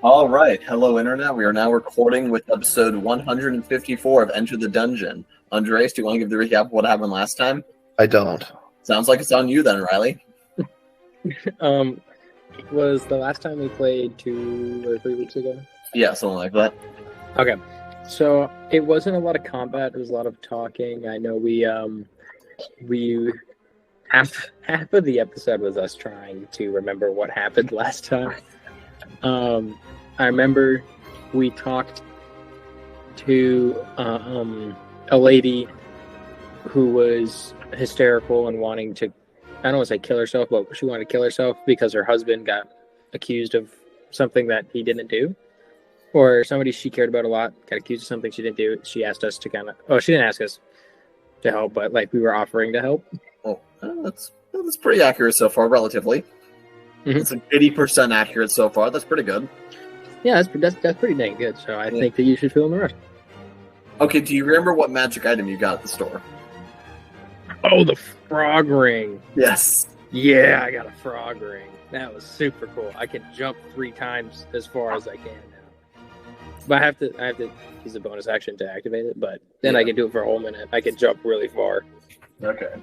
All right. Hello, Internet. We are now recording with episode 154 of Enter the Dungeon. Andres, do you want to give the recap of what happened last time? I don't. Sounds like it's on you then, Riley. Was the last time we played 2 or 3 weeks ago? Yeah, something like that. Okay. So it wasn't a lot of combat. It was a lot of talking. I know we half of the episode was us trying to remember what happened last time. I remember we talked to a lady who was hysterical and wanting to, I don't want to say kill herself, but she wanted to kill herself because her husband got accused of something that he didn't do. Or somebody she cared about a lot got accused of something she didn't do. She asked us to she didn't ask us to help, but like we were offering to help. Oh, that's pretty accurate so far, relatively. Mm-hmm. It's like 80% accurate so far. That's pretty good. Yeah, that's pretty dang good. So I think that you should fill in the rest. Okay, do you remember what magic item you got at the store? Oh, the frog ring. Yes. Yeah, I got a frog ring. That was super cool. I can jump 3 times as far as I can now. But I have to use a bonus action to activate it, but then I can do it for a whole minute. I can jump really far. Okay.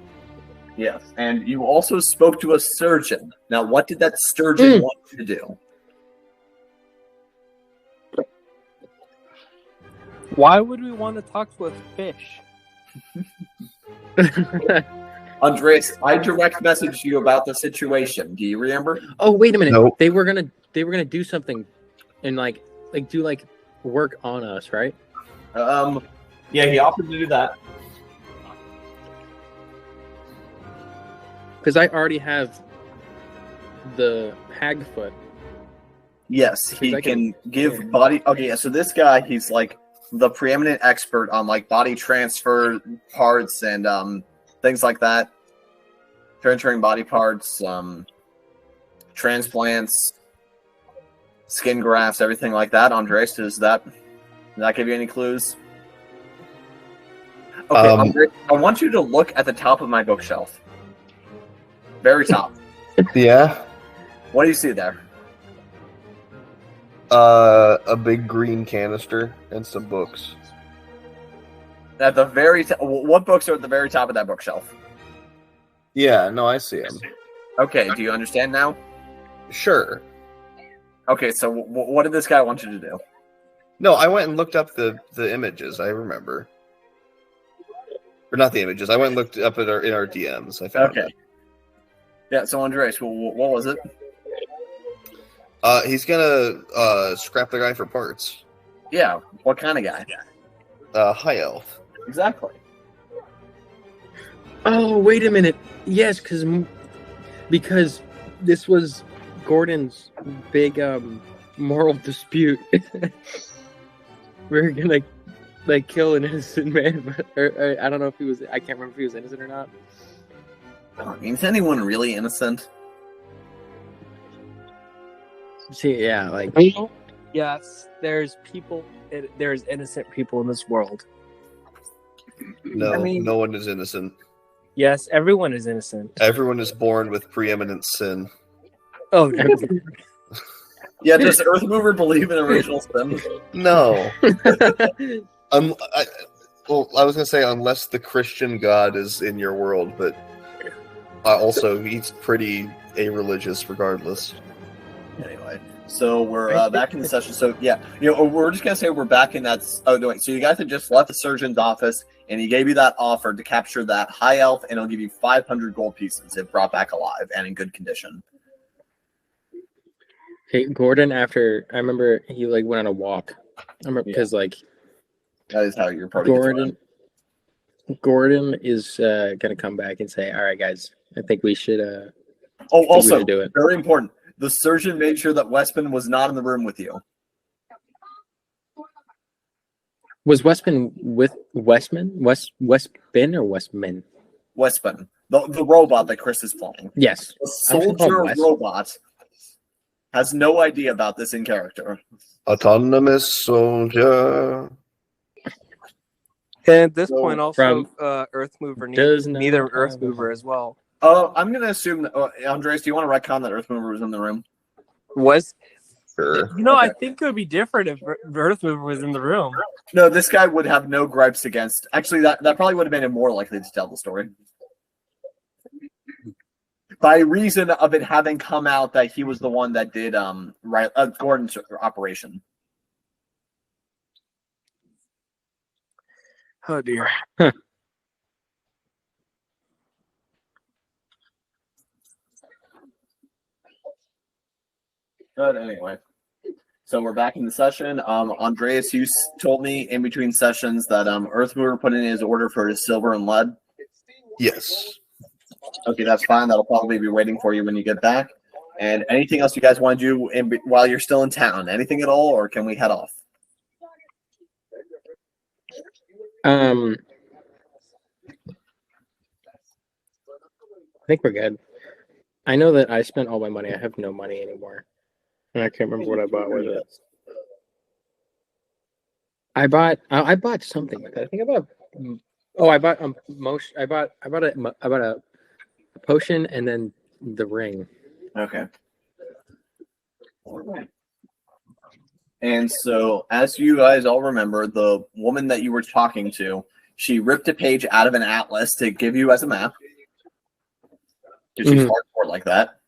Yes, and you also spoke to a surgeon. Now, what did that surgeon want you to do? Why would we want to talk to a fish? Andres, I direct messaged you about the situation. Do you remember? Oh, wait a minute. Nope. They were gonna do something and like do work on us, right? Yeah, he offered to do that. Because I already have the hag foot. Yes, he can give body. Okay, yeah, so this guy, he's like the preeminent expert on like body transfer parts and things like that. Transferring body parts, transplants, skin grafts, everything like that. Andres, does that give you any clues? Okay, Andres, I want you to look at the top of my bookshelf. Very top. Yeah. What do you see there? A big green canister and some books. At the very top. What books are at the very top of that bookshelf? Yeah, no, I see them. Okay, do you understand now? Sure. Okay, so what did this guy want you to do? No, I went and looked up the images. I remember. Or not the images. I went and looked up in our DMs. I found it. Yeah, so Andres, what was it? He's gonna scrap the guy for parts. Yeah, what kind of guy? High elf. Exactly. Oh, wait a minute. Yes, because this was Gordon's big moral dispute. We're gonna kill an innocent man, or I don't know if he was. I can't remember if he was innocent or not. I mean, is anyone really innocent? See, yeah, Yes, there's innocent people in this world. No, I mean- no one is innocent. Yes, everyone is innocent. Everyone is born with preeminent sin. Oh, no. Yeah, does Earthmover believe in original sin? No. I was gonna say unless the Christian God is in your world, but also he's pretty a-religious regardless. Anyway, so we're back in the session. So yeah, we're just gonna say we're back in that. Oh no, wait. So you guys had just left the surgeon's office, and he gave you that offer to capture that high elf, and he'll give you 500 gold pieces if brought back alive and in good condition. Hey, Gordon. After I remember, he went on a walk. I remember because that is how your party gets run. Gordon is gonna come back and say, "All right, guys, I think we should." Also, do it. Very important. The surgeon made sure that Westman was not in the room with you. Was Westman with Westman? Westman or Westman? Westman, the robot that Chris is flying. Yes. The soldier robot has no idea about this in character. Autonomous soldier. And at this point, also, Earthmover does neither Earthmover as well. I'm going to assume that, Andres, do you want to retcon that Earthmover was in the room? Was Sure. You know, I think it would be different if Earth Mover was in the room. No, this guy would have no gripes against. Actually, that probably would have made him more likely to tell the story. By reason of it having come out that he was the one that did Gordon's operation. Oh dear. But anyway, so we're back in the session. Andreas, you told me in between sessions that Earth Mover put in his order for his silver and lead. Yes. Okay, that's fine. That'll probably be waiting for you when you get back. And anything else you guys want to do while you're still in town? Anything at all, or can we head off? I think we're good. I know that I spent all my money. I have no money anymore, and I can't remember what I bought with it. I bought something with it. I think I bought. Oh, I bought I bought a potion and then the ring. Okay. And so, as you guys all remember, the woman that you were talking to, she ripped a page out of an atlas to give you as a map. Because she's hardcore like that.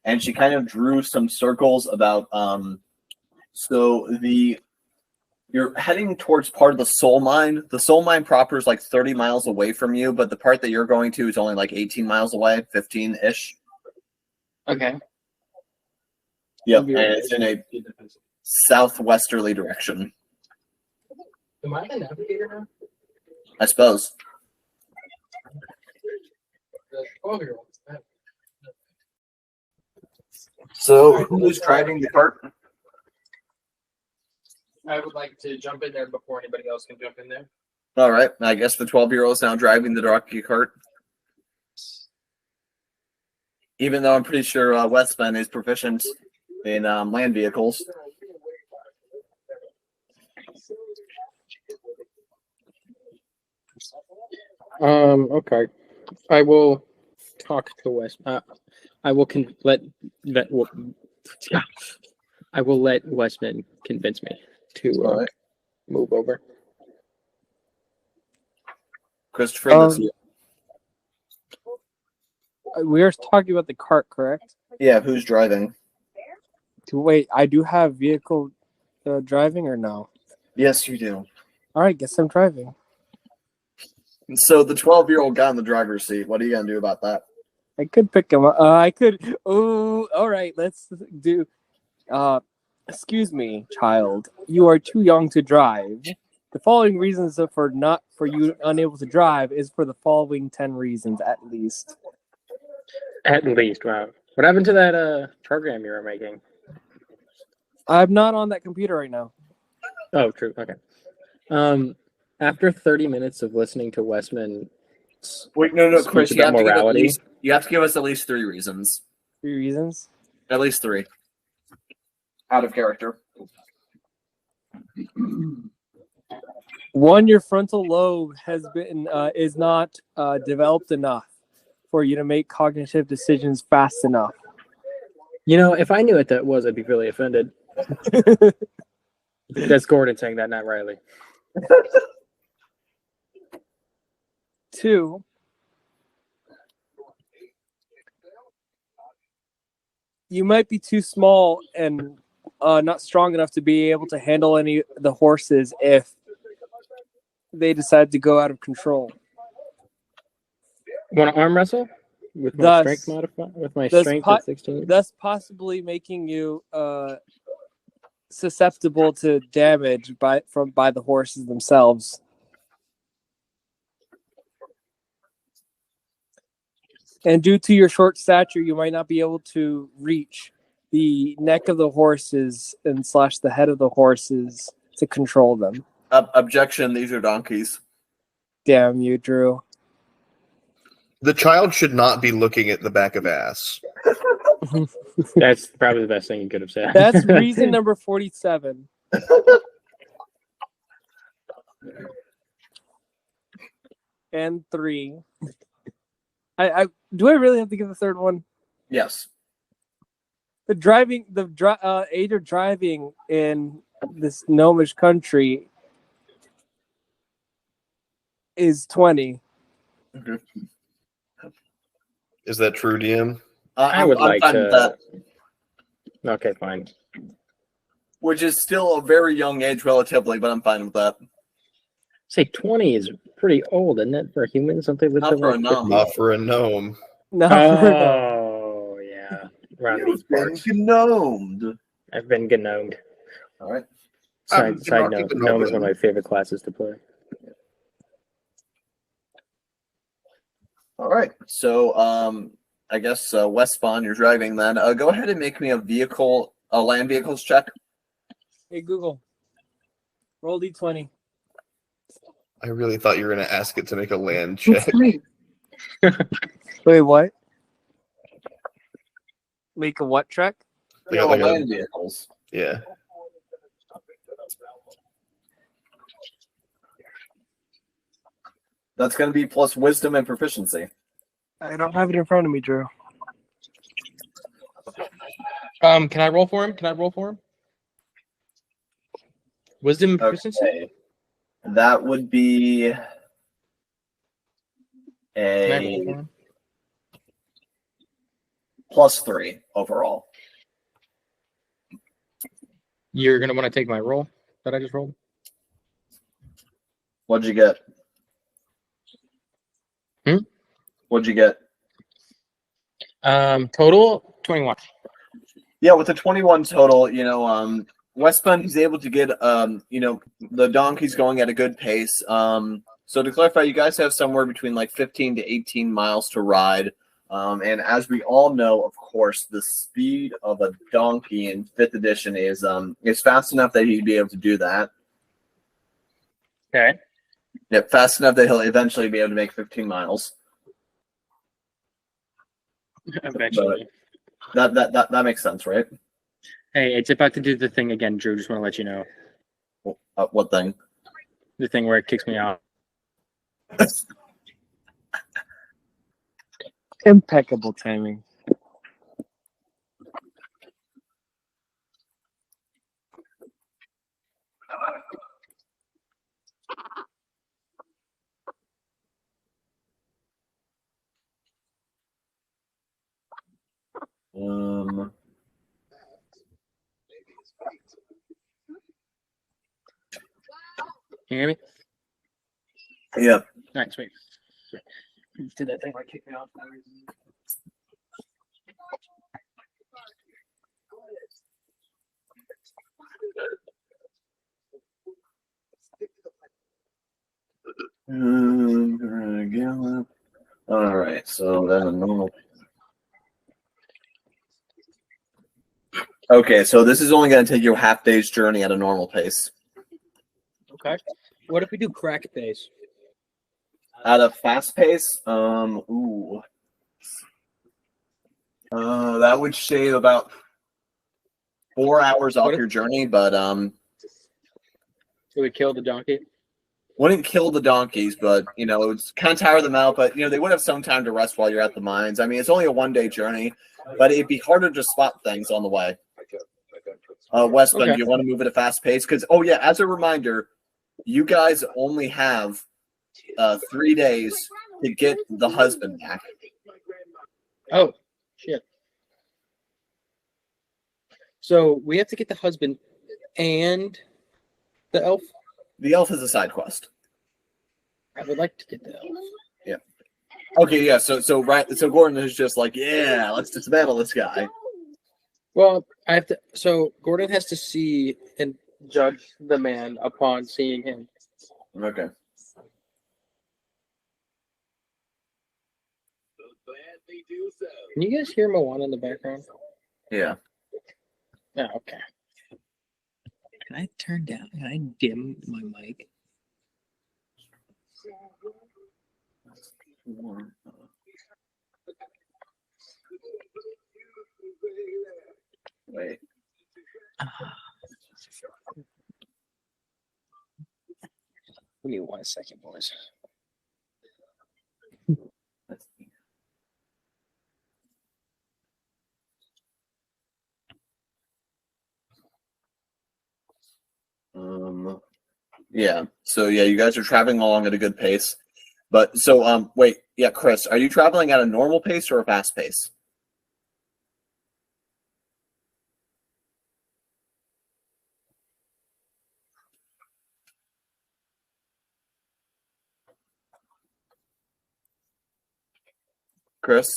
And she kind of drew some circles about, you're heading towards part of the soul mine. The soul mine proper is like 30 miles away from you, but the part that you're going to is only like 18 miles away, 15-ish. Okay. Yep, and it's in a southwesterly direction. Am I the navigator now? I suppose. So, who's driving the cart? I would like to jump in there before anybody else can jump in there. All right. I guess the 12-year-old is now driving the donkey cart. Even though I'm pretty sure Westman is proficient in land vehicles. Okay. I will talk to West. I will let Westman convince me to move over. Christopher, We are talking about the cart, correct? yeah, who's driving? Wait, I do have vehicle driving or no? Yes, you do. All right, guess I'm driving. So the 12-year-old guy in the driver's seat, what are you going to do about that? I could pick him up. I could. Oh, all right. Let's do. Excuse me, child. You are too young to drive. The following reasons for you unable to drive is for the following 10 reasons at least. At least, wow. What happened to that program you were making? I'm not on that computer right now. Oh, true. Okay. After 30 minutes of listening to Westman. Wait, no, Chris. You have, you have to give us at least 3 reasons. 3 reasons? At least 3. Out of character. 1, your frontal lobe is not developed enough for you to make cognitive decisions fast enough. You know, if I knew what that was, I'd be really offended. That's Gordon saying that, not Riley. 2, you might be too small and not strong enough to be able to handle any of the horses if they decide to go out of control. Want to arm wrestle with my strength modifier? With my strength at 16, thus possibly making you susceptible to damage by the horses themselves. And due to your short stature, you might not be able to reach the neck of the horses and / the head of the horses to control them. Objection, these are donkeys. Damn you, Drew. The child should not be looking at the back of ass. That's probably the best thing you could have said. That's reason number 47. And 3. Do I really have to give the third one? Yes. age of driving in this gnomish country is 20. Is that true, DM? I would like fine with to. that, Okay, fine. which is still a very young age relatively, but I'm fine with that. Say 20 is pretty old, isn't it, for humans? Something that's Not for a like gnome. Not for a gnome. No, Oh, yeah. Around these You've been parts. gnomed. I've been gnomed. All right. Side not note, even gnome is gnome. one of my favorite classes to play. All right. So, I guess West Spawn, you're driving then. Go ahead and make me a land vehicles check. Hey Google, roll D20. I really thought you were going to ask it to make a land check. Wait, what? Make a what check? They got like land vehicles. Yeah. That's going to be plus wisdom and proficiency. I don't have it in front of me, Drew. Can I roll for him? Wisdom and proficiency? Okay. That would be Can I roll a for him? +3 overall. You're gonna want to take my roll that I just rolled. What'd you get? What'd you get? Total 21. Yeah, with the 21 total, Westbund, he's able to get, the donkeys going at a good pace. So to clarify, you guys have somewhere between like 15 to 18 miles to ride. And as we all know, of course, the speed of a donkey in 5th edition is fast enough that he'd be able to do that. Okay. Yep, fast enough that he'll eventually be able to make 15 miles. Eventually. That makes sense, right? Hey, it's about to do the thing again, Drew. Just want to let you know. What thing? The thing where it kicks me out. Impeccable timing. Can you hear me? Yeah. All right, sweet. Did that thing like kick me off? All right, so then a normal. Okay, so this is only going to take you a half day's journey at a normal pace. Okay. What if we do crack pace? At a fast pace, that would shave about 4 hours off your journey, but It would kill the donkey. wouldn't kill the donkeys, but it would kind of tire them out. But they would have some time to rest while you're at the mines. I mean, it's only a 1-day journey, but it'd be harder to spot things on the way. Westman, Okay. do you want to move at a fast pace? Because as a reminder, you guys only have 3 days to get the husband back. Oh, shit. So we have to get the husband and the elf? The elf is a side quest. I would like to get the elf. Yeah. Okay, yeah, so Gordon is just like, yeah, let's dismantle this guy. Well, I have to. So Gordon has to see and judge the man upon seeing him. Okay. Can you guys hear Moana in the background? Yeah. Yeah. Okay. Can I turn down? Can I dim my mic? Wait. Give me 1 second, boys. Yeah. So yeah, you guys are traveling along at a good pace. But so wait, yeah, Chris, are you traveling at a normal pace or a fast pace? Chris?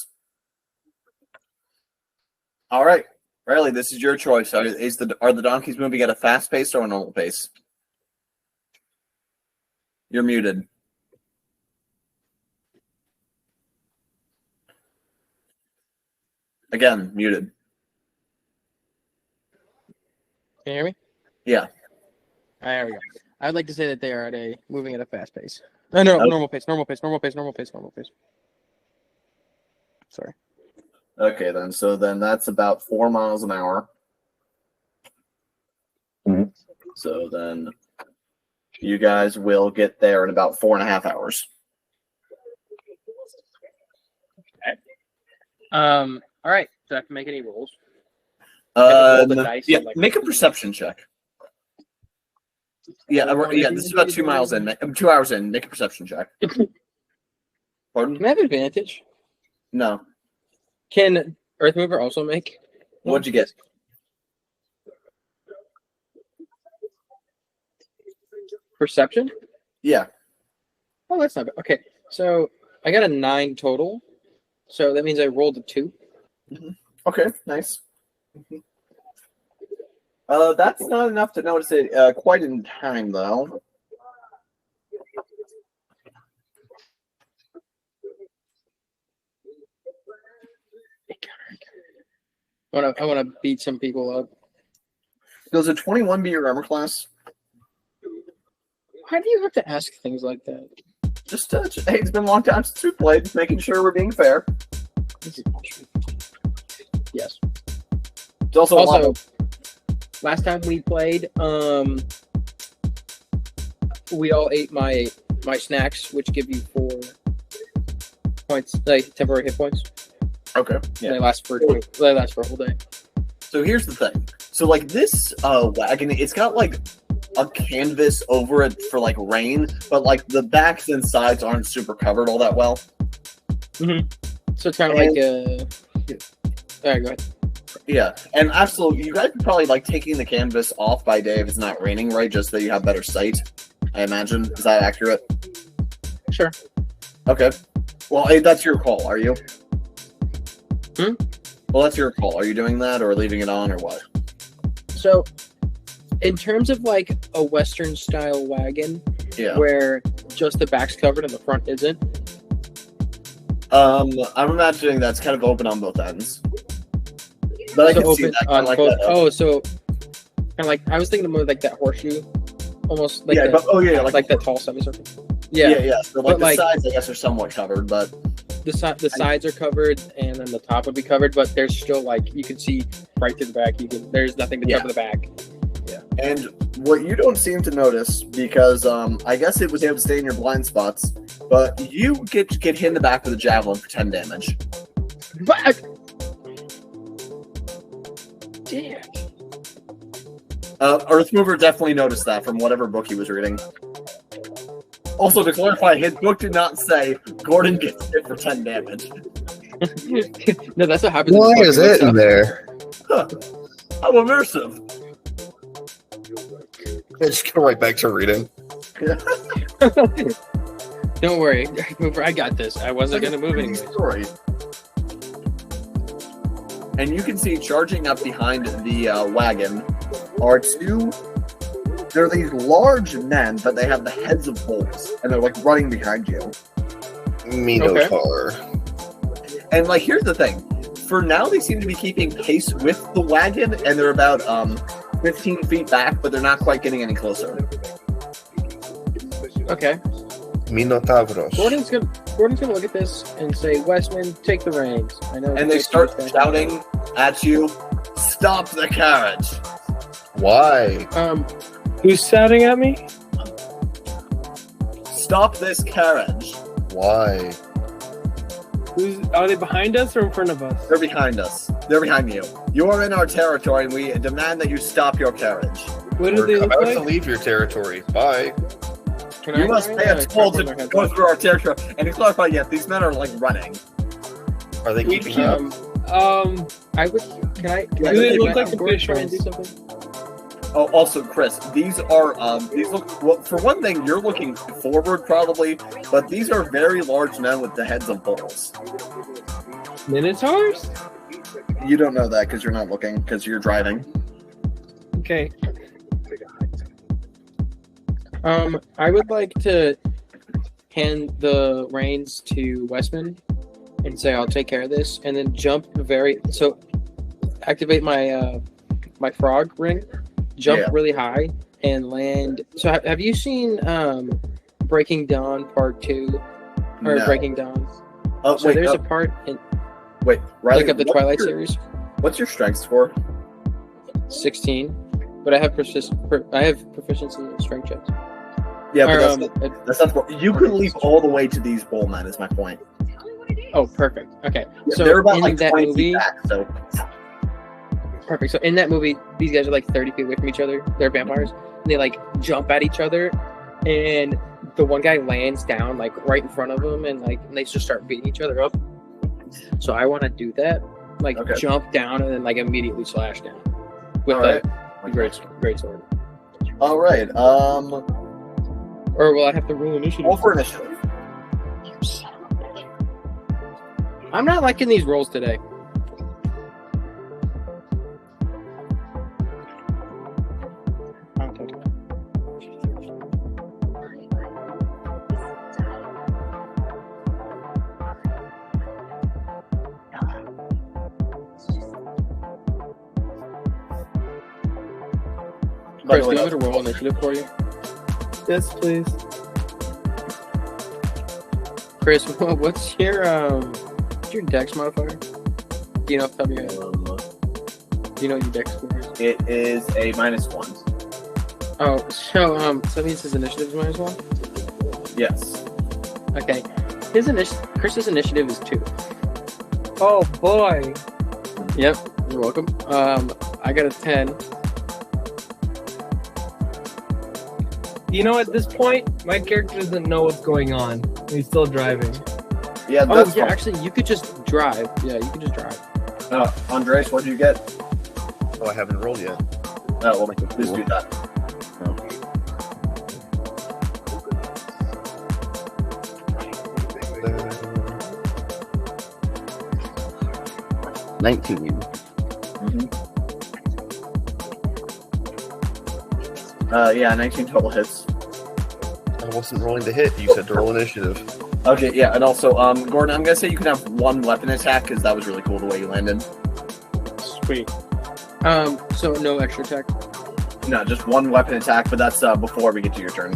All right. Riley, this is your choice. Are the donkeys moving at a fast pace or a normal pace? You're muted. Again, muted. Can you hear me? Yeah. All right, there we go. I'd like to say that they are moving at a fast pace. No, normal pace. Sorry. Okay, then. So then that's about 4 miles an hour. Mhm. So then you guys will get there in about 4.5 hours. All right. Do I have to make any rolls? Roll the dice Yeah, and, make a perception check. Yeah, this is about 2 miles in. 2 hours in. Make a perception check. Pardon? Can I have advantage? No. Can Earth Mover also make? What'd you get? Perception? Yeah. Oh, that's not bad. Okay, so I got a 9 total. So that means I rolled a 2. Okay, nice. That's not enough to notice it quite in time, though. I want to beat some people up. Does a 21 be your armor class? Why do you have to ask things like that? Just hey, it's been a long time since we played. Just making sure we're being fair. Yes. It's also a lot Also, of, last time we played, we all ate my snacks, which give you 4 points, like temporary hit points. okay. Yeah. They last for a whole day. So here's the thing. So like this wagon, it's got like a canvas over it for like rain, but like the backs and sides aren't super covered all that well. Mm-hmm. So it's kind of like a. All right, go ahead. Yeah, and absolutely, you guys are probably like taking the canvas off by day if it's not raining, right? Just so you have better sight, I imagine. Is that accurate? Sure. Okay. Well, hey, that's your call. Are you? Hmm? Well, that's your call. Are you doing that or leaving it on or what? So, in terms of like a Western style wagon, Yeah. where just the back's covered and the front isn't. I'm imagining that's kind of open on both ends. But I So can see open that. on Like both. that. Oh, so kind of like I was thinking more like that horseshoe, almost like Yeah, that, but like that tall semicircle. yeah. Yeah, So like But, the like- sides, I guess, are somewhat covered, but the sides are covered and then the top would be covered, but there's still like you can see right through the back. There's nothing to Yeah. cover the back. and what you don't seem to notice because I guess it was able to stay in your blind spots, but you get hit in the back with a javelin for 10 damage. But damn. Earthmover definitely noticed that from whatever book he was reading. Also, to clarify, his book did not say Gordon gets hit for 10 damage. No, that's what happens. Why in is fucking it in stuff. there? Huh. How immersive. Just go right back to reading. Don't worry, I got this. I wasn't gonna move anyway. Story. And you can see charging up behind the wagon are two. They're these large men, but they have the heads of bulls, and they're like running behind you. Minotaur. And like, here's the thing: for now, they seem to be keeping pace with the wagon, and they're about 15 feet back, but they're not quite getting any closer. Okay. Minotauros. Gordon's gonna look at this and say, Westman, take the reins. I know. And they start shouting at you, "Stop the carriage!" Why? Who's shouting at me? Stop this carriage! Why? Are they behind us or in front of us? They're behind us. They're behind you. You are in our territory, and we demand that you stop your carriage. What do they We're look about like? to leave your territory. Bye. You must pay a toll to go through our territory. And to clarify, yes, these men are like running. Are they keeping you up? I would. Can I? Do they look like the try and visuals? do something? Oh, also, Chris, these are these look. Well, for one thing, you're looking forward probably, but these are very large men with the heads of bulls. Minotaurs? You don't know that because you're not looking because you're driving. Okay. I would like to hand the reins to Westman and say I'll take care of this, and then activate my my frog ring, jump really high, and land. So have you seen Breaking Dawn Part 2 or No. Breaking Dawn? Oh, So there's a part in Riley, like of the Twilight series. What's your strength score? 16, but I have proficiency in strength checks. Yeah, but Or, that's not. You could leap all the way to these bull men. Is my point. Oh, perfect. Okay, so They're about in like that 20 movie, feet back. So perfect. So in that movie, these guys are like 30 feet away from each other. They're vampires. And they like jump at each other, and the one guy lands down like right in front of them, and they just start beating each other up. So I want to do that, like jump down and then like immediately slash down with a great sword. All right. Or will I have to roll initiative? Roll for initiative. I'm not liking these rolls today. Chris, do you want me to roll initiative for you? Yes, please. Chris, what's your dex modifier? Do you know off the top of your head? Do you know what your dex score is? It is a -1. Oh, so that means his initiative is -1? Yes. Okay. Chris's initiative is 2. Oh boy. Yep, you're welcome. I got a 10. You know, at this point, my character doesn't know what's going on. He's still driving. Yeah, Oh, that's yeah, fine. actually, you could just drive. Yeah, you could just drive. Andres, what did you get? Oh, I haven't rolled yet. Oh, well, please do that. 19. Yeah, 19 total hits. I wasn't rolling to hit. You said to roll initiative. Okay, yeah, and also, Gordon, I'm gonna say you can have one weapon attack because that was really cool the way you landed. Sweet. So no extra attack. No, just one weapon attack, but that's before we get to your turn.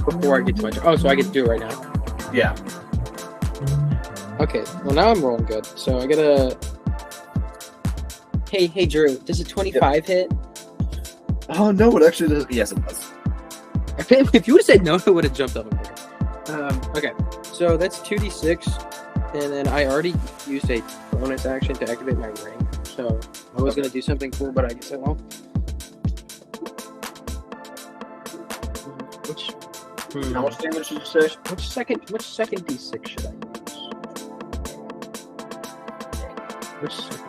Before I get to my turn. Oh, so I get to do it right now. Yeah. Okay. Well, now I'm rolling good. So I get a. Hey, Drew. Does a 25 hit? Oh no, it actually does. Yes, it does. If you would have said no, I would have jumped up. Okay. So that's 2d6, and then I already used a bonus action to activate my ring. So I was gonna do something cool, but I guess I won't. How much damage did you say? Which second d6 should I use? Which second?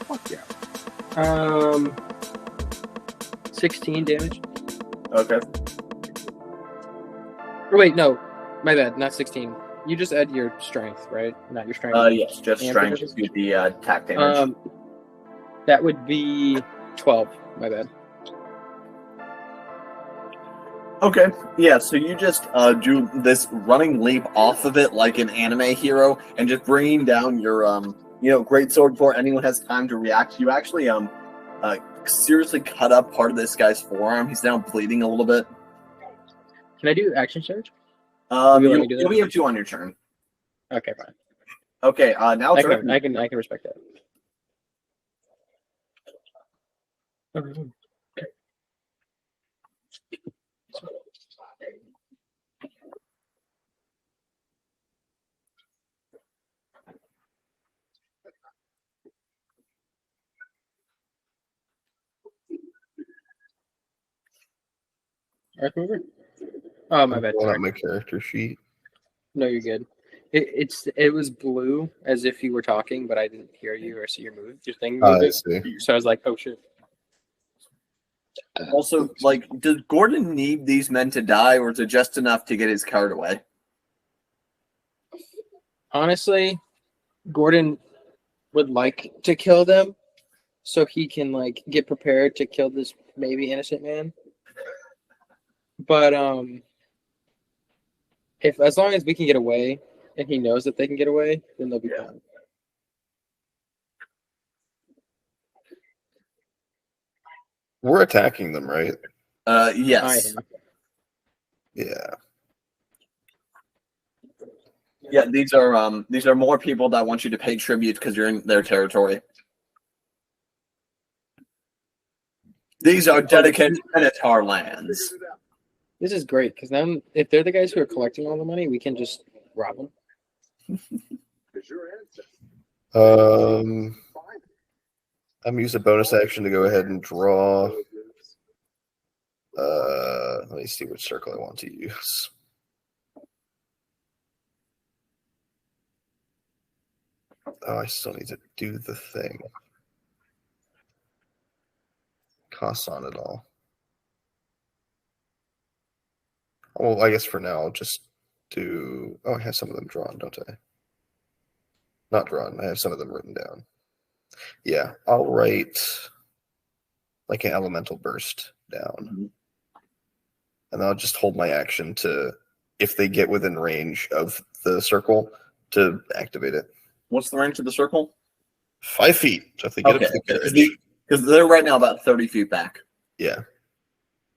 Fuck yeah. 16 damage. Okay. Or wait, no, my bad. Not 16. You just add your strength, right? Not your strength. Yes, just And strength to proficiency? do the attack damage. That would be 12. My bad. Okay, yeah, so you just do this running leap off of it like an anime hero, and just bringing down your great sword before anyone has time to react. You actually seriously cut up part of this guy's forearm. He's now bleeding a little bit. Can I do action surge? You'll be able to on your turn. Okay, fine. Okay, now it's I can respect that. Okay. Earth mover? Oh, my bad. Pulling out my character sheet. No, you're good. It was blue as if you were talking, but I didn't hear you or see your thing moving. I see. So I was like, oh shit. Also, like, does Gordon need these men to die, or is it just enough to get his card away? Honestly, Gordon would like to kill them so he can like get prepared to kill this maybe innocent man. But if as long as we can get away and he knows that they can get away, then they'll be fine. We're attacking them, right? Yes. I am. Yeah. Yeah, these are more people that want you to pay tribute because you're in their territory. These are dedicated Minotaur lands. This is great because now if they're the guys who are collecting all the money, we can just rob them. I'm gonna use a bonus action to go ahead and draw. Let me see which circle I want to use. Oh, I still need to do the thing. Costs on it all. Well, I guess for now I'll just do. Oh, I have some of them drawn, don't I? Not drawn. I have some of them written down. Yeah, I'll write like an elemental burst down. And I'll just hold my action to, if they get within range of the circle, to activate it. What's the range of the circle? 5 feet. So if they get up to the carriage. Because they're right now about 30 feet back. Yeah.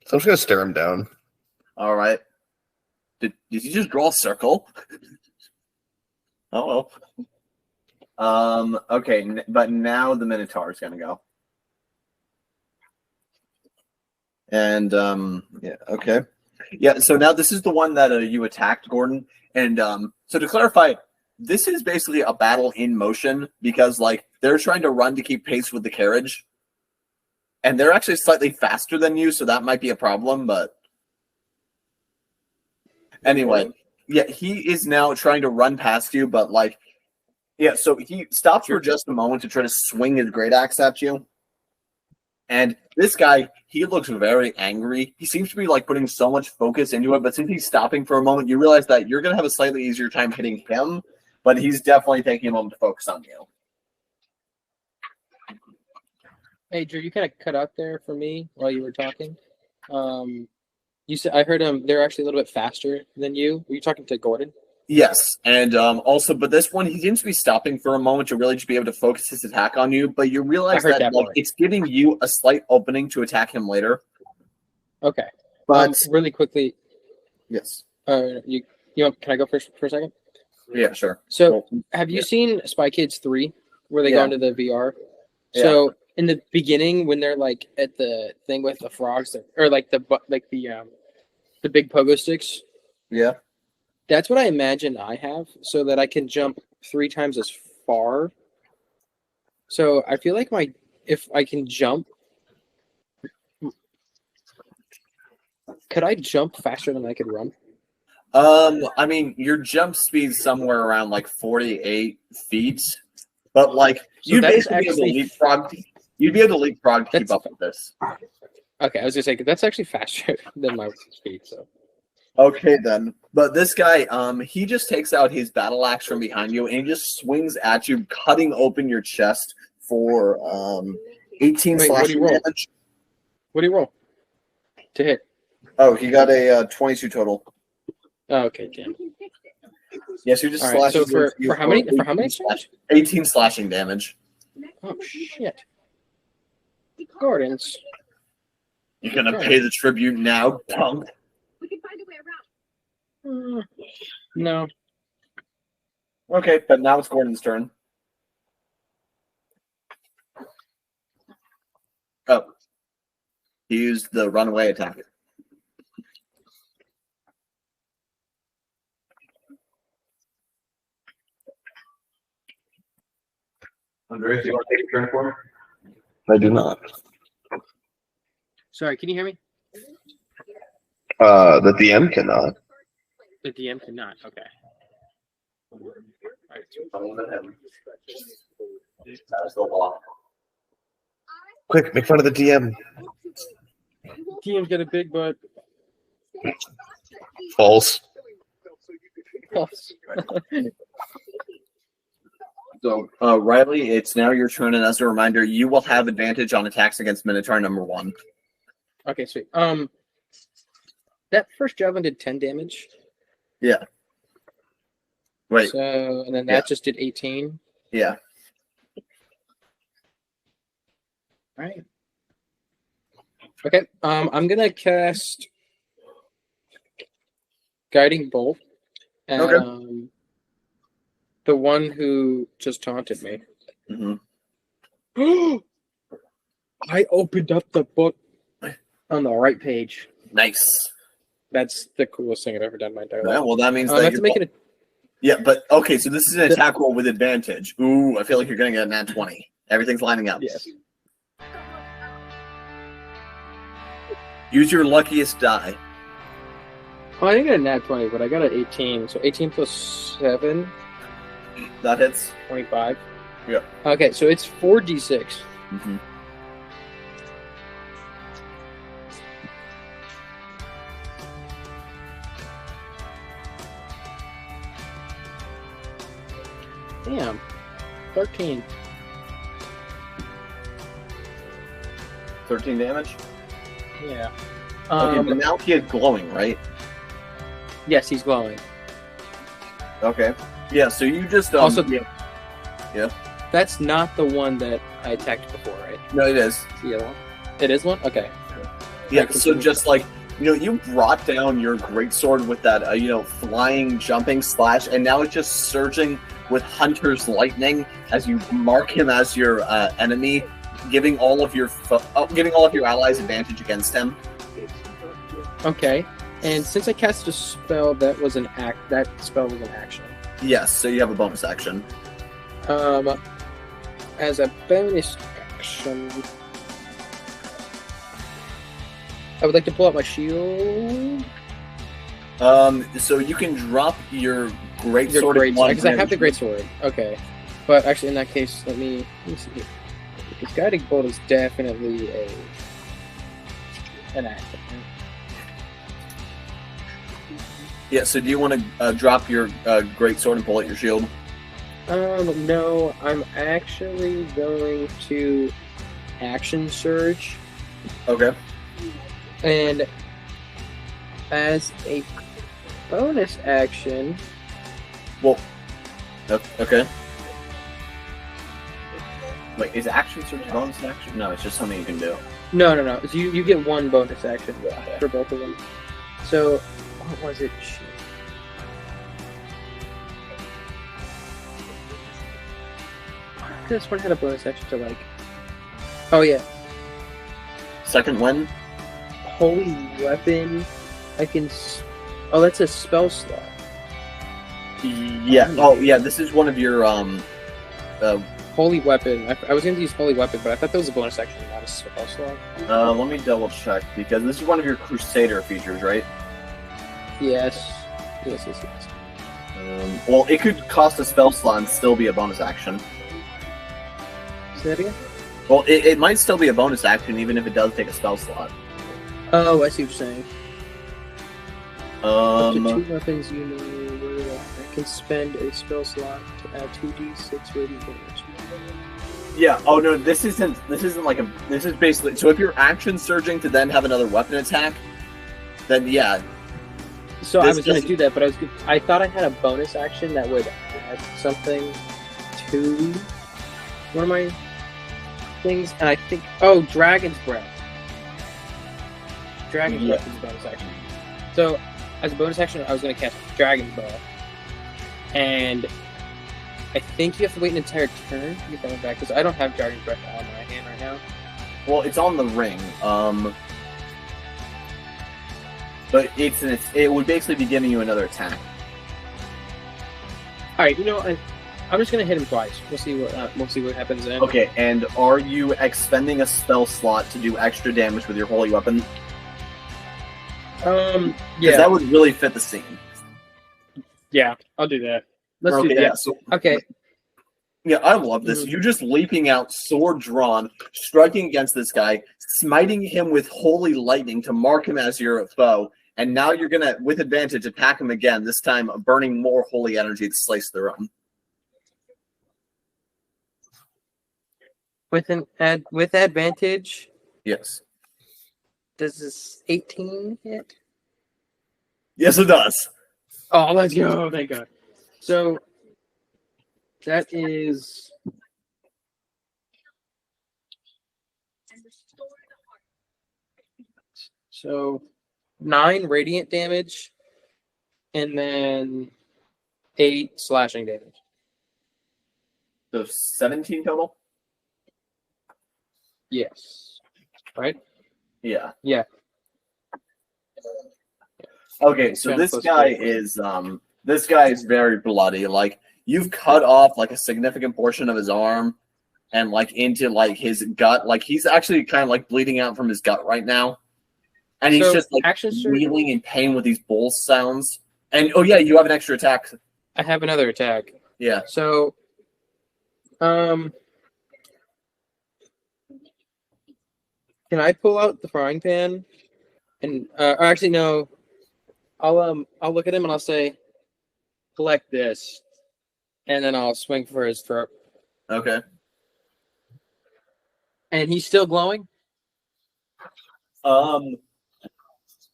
So I'm just going to stare them down. All right. Did you just draw a circle? Oh, well. Okay, but now the Minotaur is going to go. And, yeah, okay. Yeah, so now this is the one that you attacked, Gordon. And so to clarify, this is basically a battle in motion because, like, they're trying to run to keep pace with the carriage. And they're actually slightly faster than you, so that might be a problem, but... Anyway, yeah, he is now trying to run past you, but, like... Yeah, so he stops for just a moment to try to swing his great axe at you. And this guy, he looks very angry. He seems to be, like, putting so much focus into it, but since he's stopping for a moment, you realize that you're going to have a slightly easier time hitting him, but he's definitely taking a moment to focus on you. Hey, Drew, you kind of cut out there for me while you were talking. You said I heard they're actually a little bit faster than you. Were you talking to Gordon? Yes, and also, but this one, he seems to be stopping for a moment to really just be able to focus his attack on you, but you realize that like, it's giving you a slight opening to attack him later. Okay. But really quickly. Yes. Can I go first for a second? Yeah, sure. So, have you seen Spy Kids 3, where they go into the VR? Yeah. So, in the beginning, when they're like at the thing with the frogs, or like the big pogo sticks. Yeah. That's what I imagine I have, so that I can jump 3 times as far. So I feel like if I can jump, could I jump faster than I could run? I mean, your jump speed's somewhere around like 48 feet, but like you'd basically be able to leapfrog. You'd be able to leapfrog to keep up with this. Okay, I was gonna say that's actually faster than my speed. So. Okay then, but this guy, he just takes out his battle axe from behind you and he just swings at you, cutting open your chest for 18 slashing damage. What do you roll to hit? Oh, he got a 22 total. Oh, okay, damn. Yes, you just slashed. So for how many? 18 slashing damage. Oh shit! Gordon's. You're gonna pay the tribute now, punk. We can find a way around. No. Okay, but now it's Gordon's turn. Oh. He used the runaway attack. Andreas, do you want to take a turn for me? I do not. Sorry, can you hear me? The DM cannot. The DM cannot. Okay. That's the law. Quick, make fun of the DM. DM's got a big butt. False. So, Riley, it's now your turn, and as a reminder, you will have advantage on attacks against Minotaur number 1. Okay, sweet. That first javelin did 10 damage. Yeah. Wait. So, and then that just did 18. Yeah. All right. Okay. I'm gonna cast Guiding Bolt. And, Okay. the one who just taunted me. Mm-hmm. I opened up the book on the right page. Nice. That's the coolest thing I've ever done in my entire life. Yeah, well, that means I that have you're to make it. Yeah, but okay, so this is an attack roll with advantage. Ooh, I feel like you're going to get a nat 20. Everything's lining up. Yes. Use your luckiest die. Oh, I didn't get a nat 20, but I got an 18. So 18 plus 7, That hits. 25. Yeah. Okay, so it's 4d6. Mm-hmm. Damn. 13. 13 damage? Yeah. Okay, but now he is glowing, right? Yes, he's glowing. Okay. Yeah, so you just... Also, yeah. That's not the one that I attacked before, right? No, it is. It's the other one? It is one? Okay. Yeah, so just like, you brought down your greatsword with that, flying, jumping slash, and now it's just surging with Hunter's Lightning as you mark him as your enemy, giving all of your allies advantage against him. Okay. And since I cast a spell, that was an act. That spell was an action. Yes, so you have a bonus action. As a bonus action, I would like to pull out my shield. So you can drop your greatsword because I have the greatsword. Okay, but actually, in that case, let me see. Because guiding bolt is definitely an action. Yeah. So do you want to drop your greatsword and pull out your shield? No, I'm actually going to action surge. Okay. And as a bonus action... Well, okay. Wait, is action surge a bonus action? No, it's just something you can do. No. So you get one bonus action for both of them. So, what was it? This one had a bonus action to like... Oh, yeah. Second wind? Holy weapon. I can... Oh, that's a spell slot. Yeah. Oh, yeah, this is one of your, Holy weapon. I was going to use holy weapon, but I thought that was a bonus action, not a spell slot. let me double check, because this is one of your Crusader features, right? Yes. Well, it could cost a spell slot and still be a bonus action. Say that again? Well, it might still be a bonus action, even if it does take a spell slot. Oh, I see what you're saying. Up to 2 weapons you know, I can spend a spell slot to add 2d6 radiant damage. Yeah. Oh no, this isn't like a. This is basically so if you're action surging to then have another weapon attack, then yeah. So I was going to do that, but I thought I had a bonus action that would add something to one of my things, and I think Dragon's Breath. Dragon's Breath is a bonus action. So as a bonus action, I was going to cast Dragon's Breath, and I think you have to wait an entire turn to get that one back, because I don't have Dragon's Breath on my hand right now. Well, it's on the ring. But it would basically be giving you another attack. All right, I'm just gonna hit him twice. We'll see what happens then. Okay, and are you expending a spell slot to do extra damage with your holy weapon? Yeah. That would really fit the scene. Yeah, I'll do that. Let's Okay, do that. yeah, so Okay. yeah, I love this. You just leaping out, sword drawn, striking against this guy, smiting him with holy lightning to mark him as your foe, and now you're gonna, with advantage, attack him again. This time, burning more holy energy to slice the room. With advantage, Yes. does this 18 hit? Yes, it does. Oh, let's go! Thank God. So that is so 9 radiant damage, and then 8 slashing damage. So 17 total. Yes. Right? Yeah. Yeah. Okay, so 10 this plus guy 4. is very bloody. Like, you've cut off like a significant portion of his arm and like into like his gut. Like, he's actually kind of like bleeding out from his gut right now. And he's So, just like action surge- wheeling in pain with these bull sounds. And oh yeah, you have an extra attack. I have another attack. Yeah. So, can I pull out the frying pan? And or actually, no. I'll look at him and I'll say, "Collect this," and then I'll swing for his throat. Okay. And he's still glowing.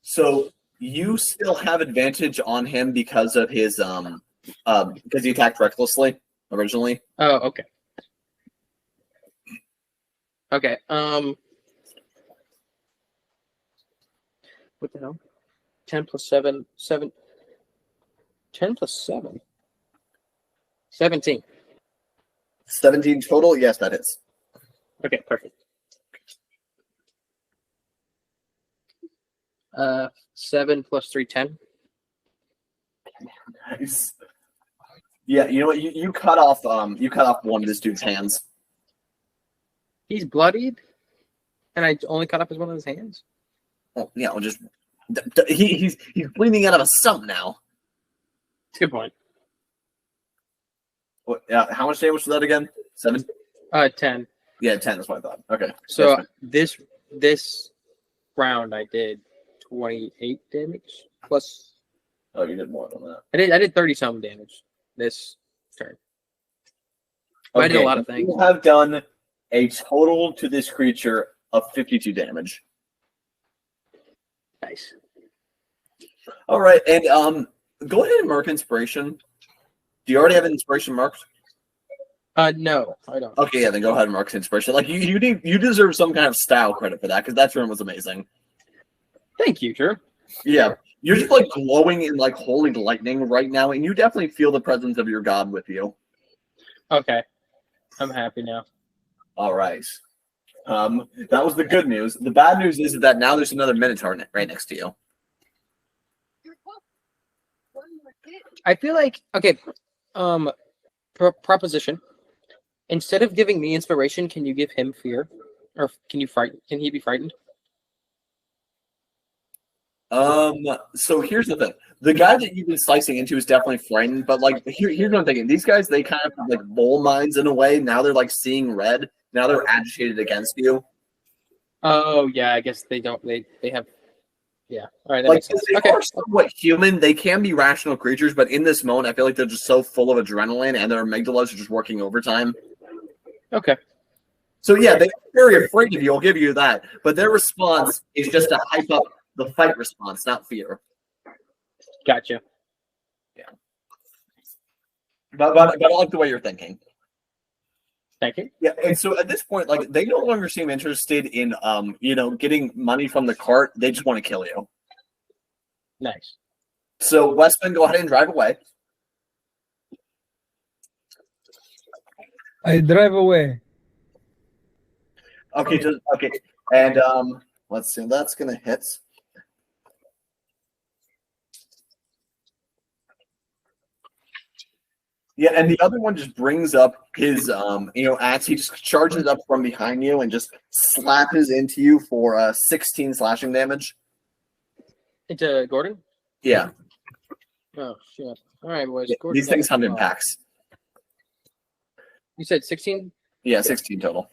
So you still have advantage on him because of his because he attacked recklessly originally. Oh, okay. Okay. What the hell? 10 plus 7. 10 plus 7. 17. 17 total. Yes, that is. Okay, perfect. 7 plus 3, 10. Nice. Yeah, you know what? You cut off one of this dude's hands. He's bloodied, and I only cut off one of his hands. Oh, yeah, well, just he's bleeding out of a stump now. That's a good point. What, how much damage was that again? 7? 10. Yeah, 10 is what I thought. Okay. So this round I did 28 damage plus. Oh, you did more than that. I did 30 some damage this turn. Okay. I did a lot of things. You have done a total to this creature of 52 damage. Nice. All right, and go ahead and mark inspiration. Do you already have an inspiration marked? No, I don't. Okay, yeah, then go ahead and mark inspiration. Like you deserve some kind of style credit for that because that turn was amazing. Thank you, sure. Yeah, you're just like glowing in like holy lightning right now, and you definitely feel the presence of your god with you. Okay, I'm happy now. All right. That was the good news. The bad news is that now there's another Minotaur right next to you. I feel like proposition. Instead of giving me inspiration, can you give him fear, or can he be frightened? So here's the thing: the guy that you've been slicing into is definitely frightened. But like, here's what I'm thinking: these guys, they kind of have like bull minds in a way. Now they're like seeing red. Now they're agitated against you. Oh yeah, I guess they don't. They have. Yeah. All right. That Like makes sense. they Okay. are somewhat human. They can be rational creatures, but in this moment, I feel like they're just so full of adrenaline, and their amygdalas are just working overtime. Okay. So yeah, they're very afraid of you. I'll give you that. But their response is just to hype up the fight response, not fear. Gotcha. Yeah. But I like the way you're thinking. Thank you. Yeah, and so at this point, like they no longer seem interested in getting money from the cart. They just want to kill you. Nice. So Westman, go ahead and drive away. I drive away. Okay, and let's see. That's gonna hit. Yeah, and the other one just brings up his axe. He just charges up from behind you and just slashes into you for 16 slashing damage. Into Gordon? Yeah. Oh, shit. All right, boys. Yeah, Gordon these things got hunt in it. packs. You said 16? Yeah, 16 total.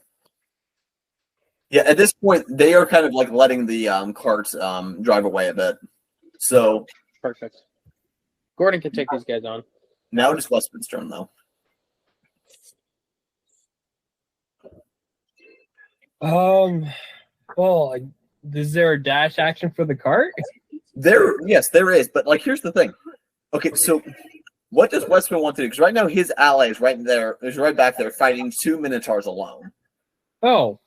Yeah, at this point, they are kind of like letting the carts drive away a bit. So Perfect. Gordon can take these guys on. now just Westman's turn, though. Well, is there a dash action for the cart? Yes, there is. But like, here's the thing. Okay, so what does Westman want to do? Because right now his ally is right back there fighting 2 Minotaurs alone. Oh,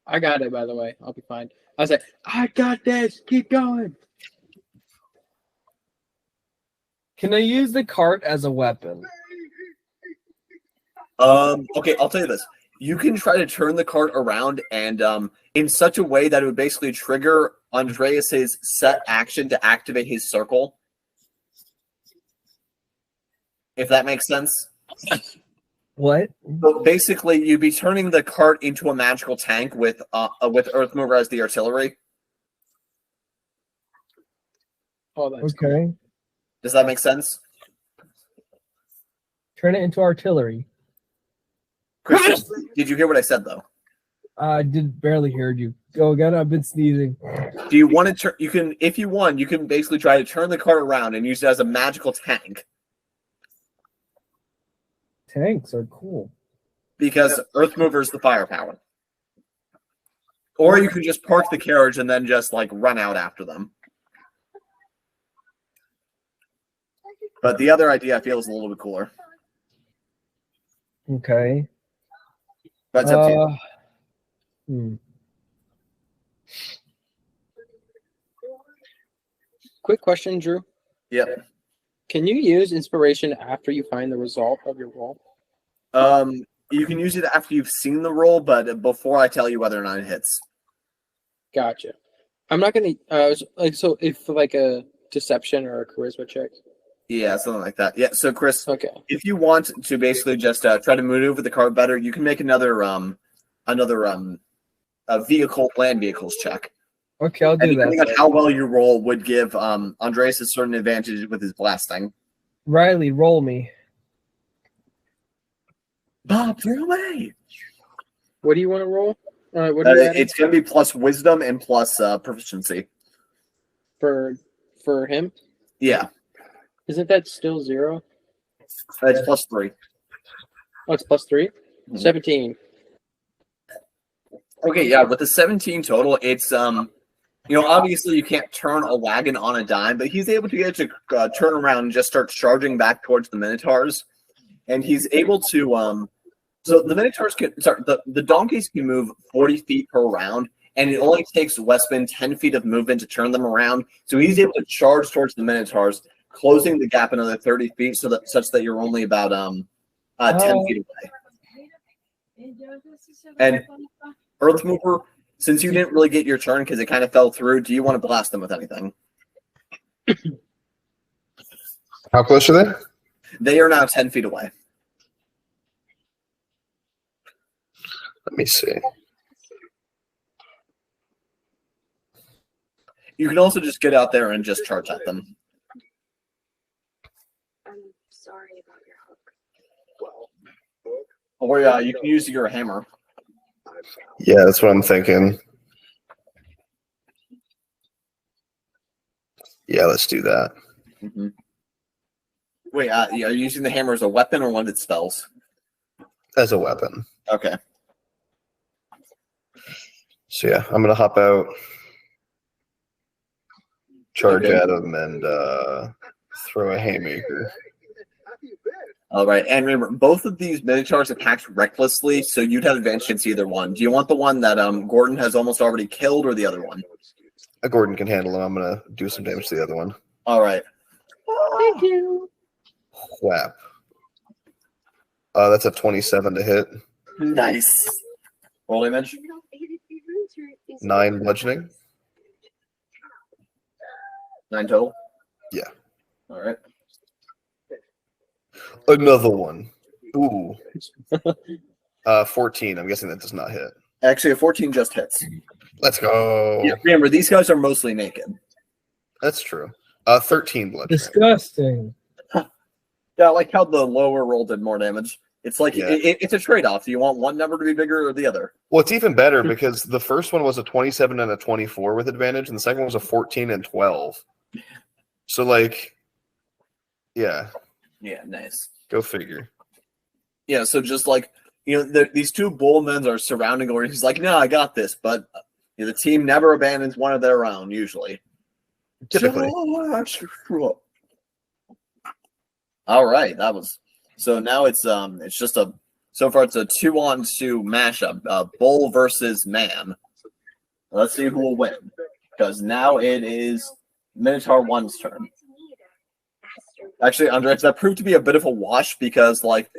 I got it, by the way. I'll be fine. I was like, I got this. Keep going. can I use the cart as a weapon? Okay, I'll tell you this. You can try to turn the cart around and in such a way that it would basically trigger Andreas's set action to activate his circle. If that makes sense. What? So basically, you'd be turning the cart into a magical tank with Earthmover as the artillery. Oh, that's Okay. Does that make sense? Turn it into artillery. Chris, did you hear what I said though? I did barely heard you. Go again. I've been sneezing. Do you want to turn? You can, if you want, you can basically try to turn the cart around and use it as a magical tank. Tanks are cool. Because Earthmover is the firepower. Or you can just park the carriage and then just like run out after them. But the other idea I feel is a little bit cooler. Okay. That's up to you. Quick question, Drew. Yep. Can you use inspiration after you find the result of your roll? You can use it after you've seen the roll, but before I tell you whether or not it hits. Gotcha. I'm not gonna so if like a deception or a charisma check. Yeah, something like that. Yeah. So Chris, Okay. if you want to basically just try to maneuver the cart better, you can make another land vehicles check. Okay, I'll do And depending that. on how well you roll would give Andreas a certain advantage with his blasting. Riley, roll me. Bob, throw away. What do you want to roll? What do you add It's going to be plus wisdom and plus proficiency. for him? Yeah, Isn't that still 0? it's plus 3. Oh, it's plus 3? Mhm. 17. Okay, yeah, with the 17 total, it's obviously you can't turn a wagon on a dime, but he's able to get it to turn around and just start charging back towards the Minotaurs, and he's able to so the Minotaurs the donkeys can move 40 feet per round, and it only takes Westman 10 feet of movement to turn them around. So he's able to charge towards the Minotaurs, closing the gap another 30 feet, such that you're only about 10 feet away. And Earthmover, since you didn't really get your turn because it kind of fell through, do you want to blast them with anything? How close are they? They are now 10 feet away. Let me see. You can also just get out there and just charge at them. I'm sorry about your hook. Or you can use your hammer. Yeah, that's what I'm thinking. Yeah, let's do that. Mm-hmm. Wait, are you using the hammer as a weapon or one of its spells? As a weapon. Okay. So yeah, I'm gonna hop out, charge Okay. at him, and throw a haymaker. All right, and remember, both of these Minotaurs attacked recklessly, so you'd have advantage against either one. Do you want the one that Gordon has almost already killed, or the other one? Gordon can handle him. I'm gonna do some damage to the other one. All right. Thank you. Whap. That's a 27 to hit. Nice. Roll damage. 9 bludgeoning. 9 total? Yeah. All right. Another one. Ooh. 14. I'm guessing that does not hit. Actually, a 14 just hits. Let's go. Yeah, remember, these guys are mostly naked. That's true. 13 blood. Disgusting. Yeah, I like how the lower roll did more damage. It's like Yeah. it's a trade-off. Do you want one number to be bigger or the other? Well, it's even better because the first one was a 27 and a 24 with advantage, and the second one was a 14 and 12. So, like, yeah. Yeah, nice. Go figure. Yeah, so just like, these two bullmen are surrounding Gordon. He's like, no, I got this. But the team never abandons one of their own, usually. Typically. All right, that was... So now it's just so far it's a 2-on-2 mashup, bull versus man. Let's see who will win, because now it is Minotaur 1's turn. Actually, Andres, that proved to be a bit of a wash because like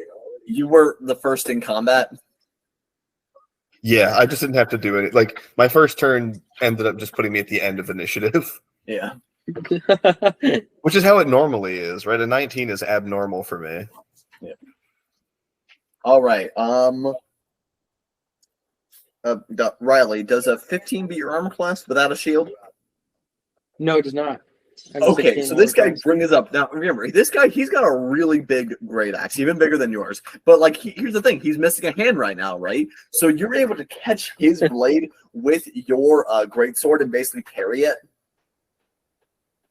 you were the first in combat. Yeah, I just didn't have to do it. Like my first turn ended up just putting me at the end of initiative. Yeah. Which is how it normally is, right? A 19 is abnormal for me. Yeah. All right. Riley, does a 15 beat your armor class without a shield? No, it does not. Okay, so this guy brings up now. Remember, this guy, he's got a really big great axe, even bigger than yours. But like, here's the thing: he's missing a hand right now, right? So you're able to catch his blade with your great sword and basically parry it.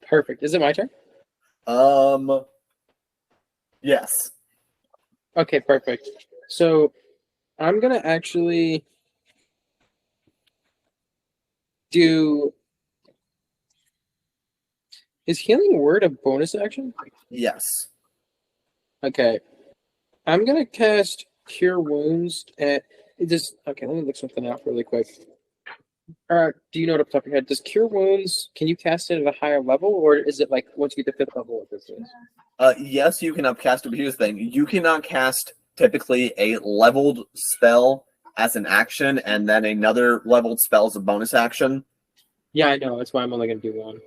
Perfect. Is it my turn? Yes. Okay, perfect. So I'm gonna actually do. Is Healing Word a bonus action? Yes. Okay. I'm gonna cast Cure Wounds at it just okay, let me look something out really quick. Do you know what up the top of your head? Does Cure Wounds, can you cast it at a higher level, or is it like once you get to 5th level what this is? Yes, you can upcast it, but here's the thing. You cannot cast typically a leveled spell as an action and then another leveled spell as a bonus action. Yeah, I know. That's why I'm only gonna do one.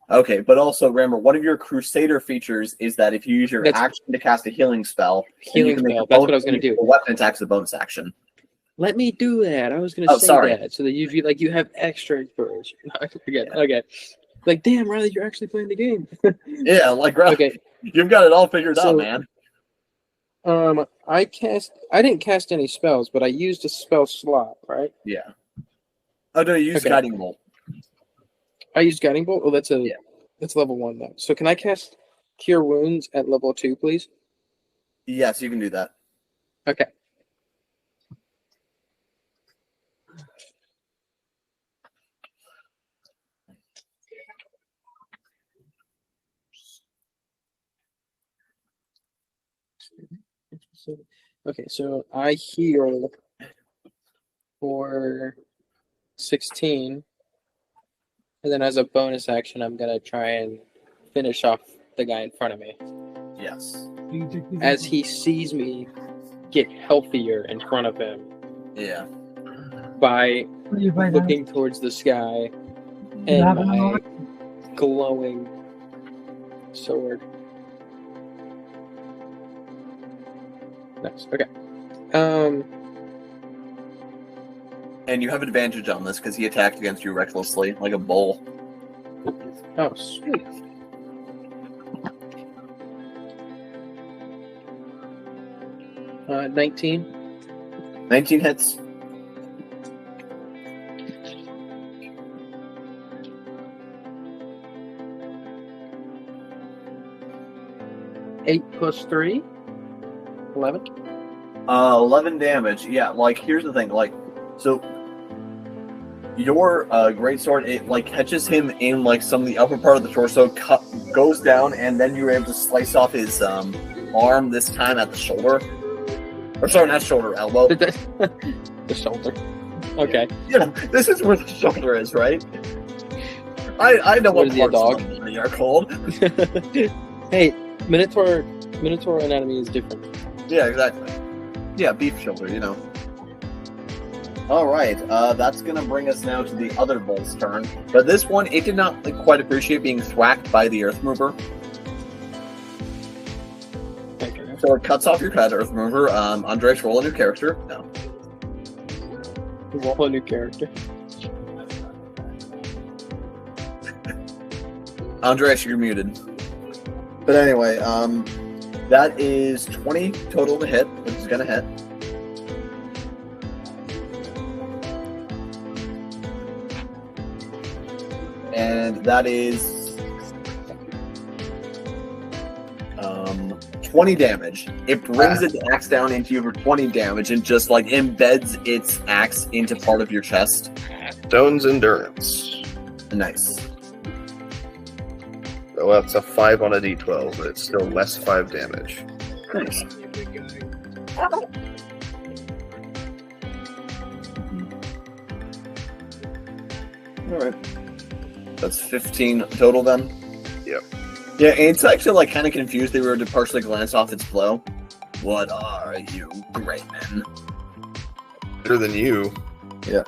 Okay, but also remember, one of your Crusader features is that if you use your action to cast a healing spell, that's what I was going to do. A weapon attack is a bonus action. Let me do that. I was going to say that so that you have extra inspiration. Okay. Like, damn, Riley, you're actually playing the game. Yeah, like, Riley, okay, you've got it all figured out, man. I didn't cast any spells, but I used a spell slot, right? Yeah. Oh no, you used Guiding Bolt. I used Guiding Bolt. Oh, that's level 1 though. So can I cast Cure Wounds at level 2, please? Yes, you can do that. Okay. Okay, so I heal for 16. And then as a bonus action, I'm going to try and finish off the guy in front of me. Yes. As he sees me get healthier in front of him. Yeah. By looking towards the sky and my glowing sword. Nice. Okay. And you have advantage on this because he attacked against you recklessly, like a bull. Oh, sweet. Uh, 19. 19 hits. Eight plus 3. 11. 11 damage. Yeah, like here's the thing, like so your great sword, it like catches him in like some of the upper part of the torso, goes down, and then you're able to slice off his arm, this time at the shoulder. Or sorry, not shoulder, elbow. The shoulder. Okay. Yeah, this is where the shoulder is, right? I know what parts of the body are called. Hey, Minotaur anatomy is different. Yeah, exactly. Yeah, beef shoulder, you know. Alright, that's going to bring us now to the other bull's turn. But this one, it did not quite appreciate being thwacked by the Earth Mover. Okay. So it cuts off your head, Earth Mover. Andres, roll a new character. No. Roll a new character. Andreas, you're muted. But anyway, that is 20 total to hit, which is going to hit. And that is 20 damage. It brings its axe down into you for 20 damage and just like embeds its axe into part of your chest. Stone's endurance. Nice. Well, that's a 5 on a d12, but it's still less 5 damage. Nice. Alright. That's 15 total then? Yep. Yeah, and it's actually like kind of confused. They were to partially glance off its blow. What are you, great men? Better than you. Yeah.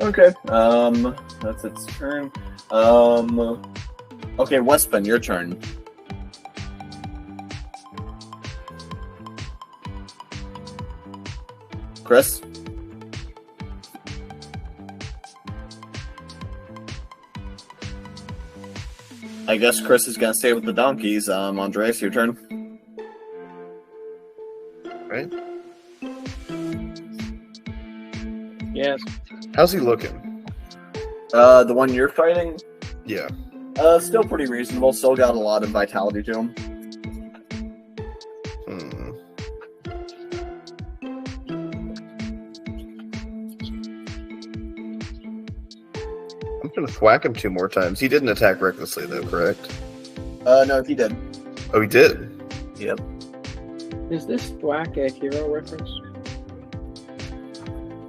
Okay. That's its turn. Okay, Westman, your turn. Chris? I guess Chris is gonna stay with the donkeys. Andreas, your turn. Right? Yes. How's he looking? The one you're fighting? Yeah. Still pretty reasonable. Still got a lot of vitality to him. Hmm. I'm gonna thwack him 2 more times. He didn't attack recklessly, though, correct? No, he did. Oh, he did? Yep. Is this Thwack a hero reference?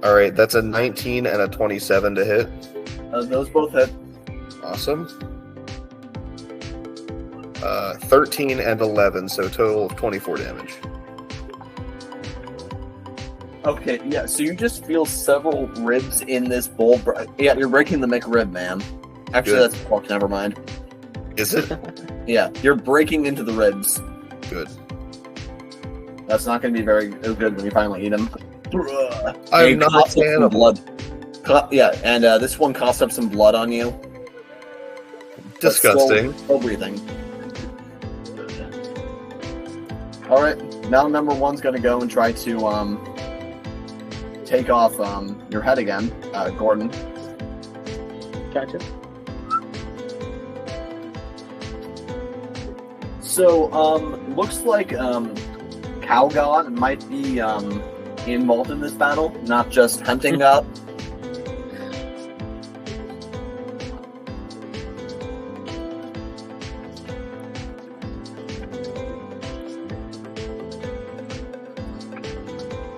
Alright, that's a 19 and a 27 to hit. Those both hit. Awesome. 13 and 11, so total of 24 damage. Okay, yeah, so you just feel several ribs in this bowl. Yeah, you're breaking the McRib, man. Actually, Good. that's pork, never mind. Is it? Yeah, you're breaking into the ribs. Good. That's not going to be very good when you finally eat them. I'm not a cannibal. Blood. Yeah, and this one coughs up some blood on you. Disgusting. Slow breathing. Alright, now number one's going to go and try to take off your head again, Gordon. Gotcha. So, looks like Cow God might be involved in this battle, not just hunting God.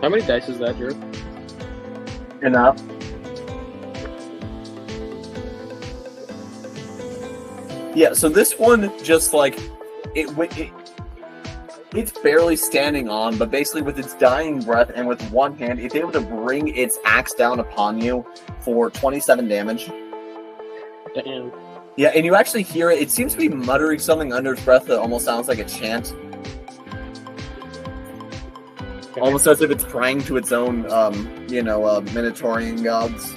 How many dice is that, Drew? Enough. Yeah, so this one just like it's barely standing on, but basically with its dying breath and with one hand, it's able to bring its axe down upon you for 27 damage. Damn. Yeah, and you actually hear it. It seems to be muttering something under its breath that almost sounds like a chant. Almost as if it's praying to its own, Minotaurian gods.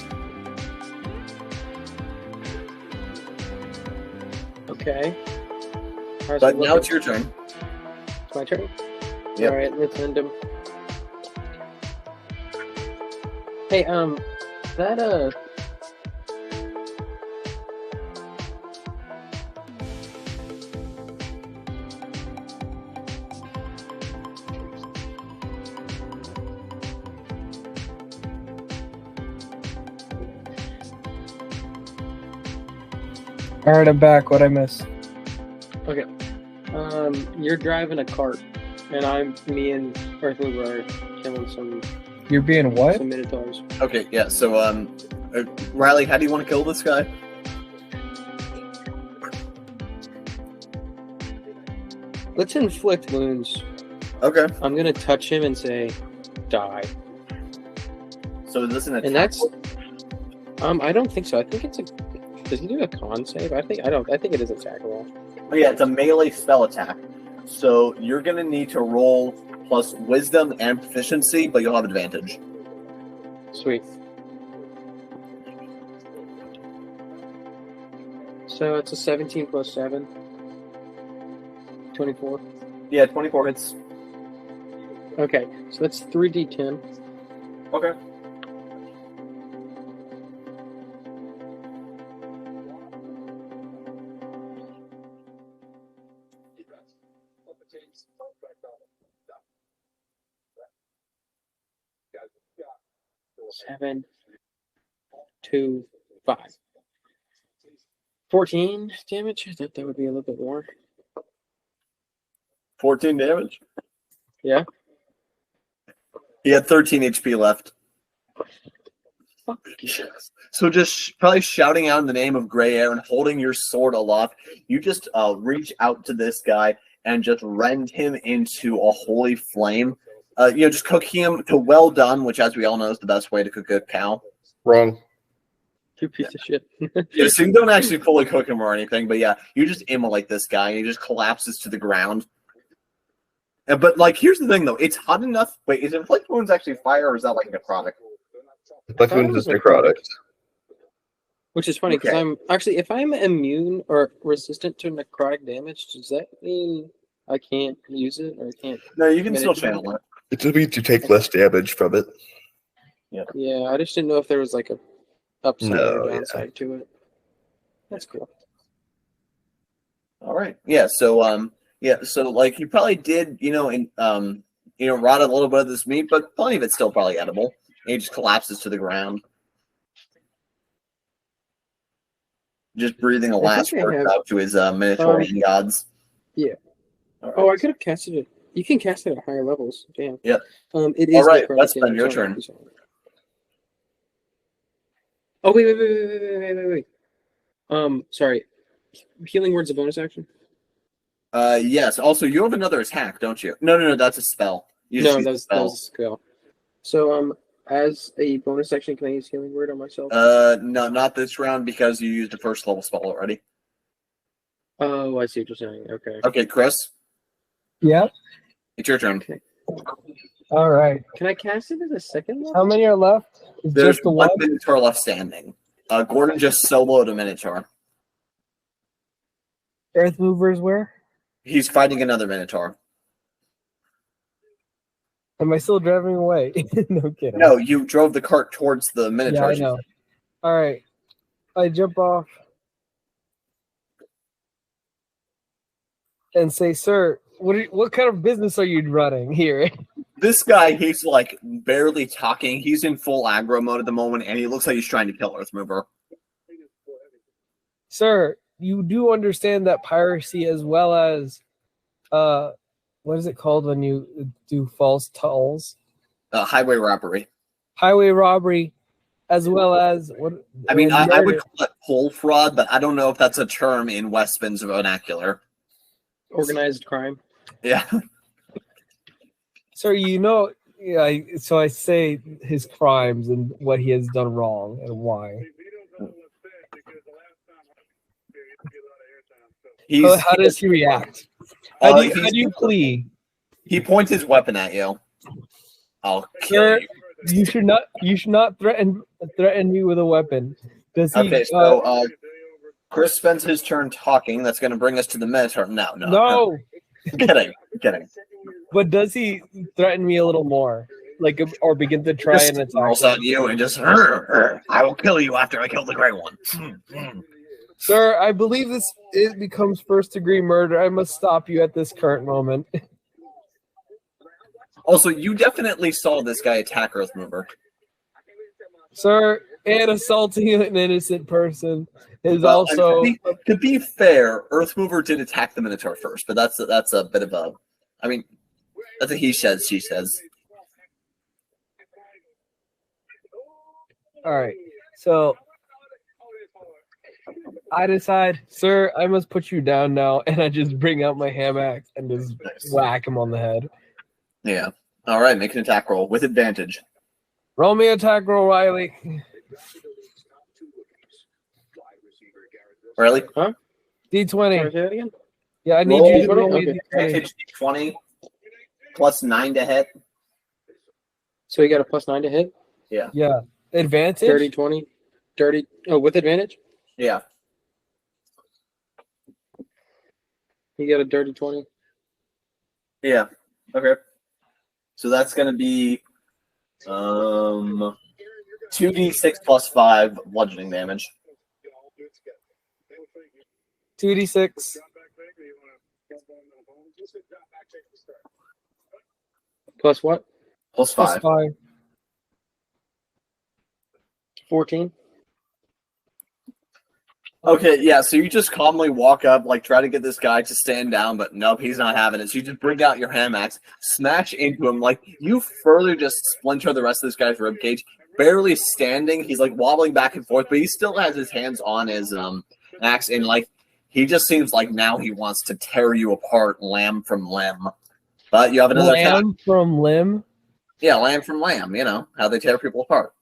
Okay. How's But it now looking? it's your turn. It's my turn? Yep. Alright, let's end him. Hey, that, Alright, I'm back. What'd I miss? okay. You're driving a cart, and me and Earthling are killing some You're being what? Minotaurs. Okay, yeah, so, Riley, how do you want to kill this guy? Let's inflict wounds. Okay. I'm gonna touch him and say, die. So is this an attack? And that's, I don't think so. I think it's a, does he do a con save? I think it is attack roll. Oh, yeah, it's a melee spell attack. So you're going to need to roll plus wisdom and proficiency, but you'll have advantage. Sweet. So it's a 17 plus 7. 24. Yeah, 24 hits. Okay, so that's 3d10. Okay. Seven, 2, 5. 14 damage. I thought that would be a little bit more. 14 damage. Yeah. He had 13 HP left. Fuck. So just probably shouting out in the name of Gray Air and holding your sword aloft, you just reach out to this guy and just rend him into a holy flame. Just cooking him to well done, which, as we all know, is the best way to cook a cow. Wrong. You piece of shit. Yeah, so you don't actually fully cook him or anything, but yeah, you just immolate this guy and he just collapses to the ground. But here's the thing though, it's hot enough. Wait, is inflict wounds actually fire or is that like necrotic? Inflict wounds is necrotic. Which is funny because Okay. I'm actually, if I'm immune or resistant to necrotic damage, does that mean I can't use it or I can't? No, you can But still it- channel it. It just means you take less damage from it. Yeah, I just didn't know if there was like a upside No, or yeah. downside to it. That's cool. All right. Yeah. So you probably did, rot a little bit of this meat, but plenty of it's still probably edible. And he just collapses to the ground. Just breathing a I last think I word have- out to his Minotaurian gods. yeah. All right. Oh, I could have casted it. You can cast it at higher levels. Damn. Yep. It is. All right, necrotic let's spend damage, your so I'm turn. not using it. Oh wait. Sorry. Healing word's a bonus action. Yes. Also, you have another attack, don't you? No. That's a spell. You just No, use that a was spell. a skill. So as a bonus action, can I use healing word on myself? No, not this round because you used a first level spell already. Oh, I see what you're saying. Okay. Okay, Chris, Yep. it's your turn. All right. Can I cast it as a second level? How many are left? Is There's just the one one? Minotaur left standing. Gordon just soloed a Minotaur. Earth movers where? He's fighting another Minotaur. Am I still driving away? No kidding. No, you drove the cart towards the Yeah, Minotaur. I know. All right. I jump off and say, "Sir, what kind of business are you running here?" This guy, he's barely talking. He's in full aggro mode at the moment, and he looks like he's trying to kill Earthmover. Sir, you do understand that piracy as well as what is it called when you do false tolls? Highway robbery. Highway robbery, as well as what? I mean, I would murder. call it poll fraud, but I don't know if that's a term in Westman's vernacular. Organized crime. Yeah. Sir, so I say his crimes and what he has done wrong and why. How does he react? How do you plead? He points his weapon at you. I'll kill Sir, you. you should not threaten me with a weapon. Does he? Okay, so Chris spends his turn talking. That's going to bring us to the Minotaur. No. No. Kidding. But does he threaten me a little more, or begin to try Just and attack? rolls me? at you and just, I will kill you after I kill the gray one. Sir, I believe it becomes first-degree murder. I must stop you at this current moment. Also, you definitely saw this guy attack Earthmover. Sir, and assaulting an innocent person is Well, also. to be fair, Earthmover did attack the Minotaur first, but that's a bit of a. I mean, that's a he says, she says. All right, so I decide, sir, I must put you down now, and I just bring out my ham axe and just whack him on the head. Yeah. All right, make an attack roll with advantage. Roll me attack roll, Riley. Riley? Huh? D20. Can I say that again? Yeah, I need Roll you to roll me a okay. D20. Advantage 20 plus 9 to hit. So you got a +9 to hit. Yeah, advantage. Dirty 20. Dirty. Oh, with advantage. Yeah. He got a dirty 20. Yeah. Okay. So that's gonna be 2d6 plus 5 bludgeoning damage. 2d6. Plus what? Plus Plus 5. 5. 14. Okay, yeah, so you just calmly walk up, like, try to get this guy to stand down, but nope, he's not having it. So you just bring out your hand axe, smash into him, like, you further just splinter the rest of this guy's ribcage. Barely standing, he's, like, wobbling back and forth, but he still has his hands on his axe, and, like, he just seems like now he wants to tear you apart, limb from limb. But you have another attack. Lamb from limb? Yeah, lamb from lamb, you know, how they tear people apart.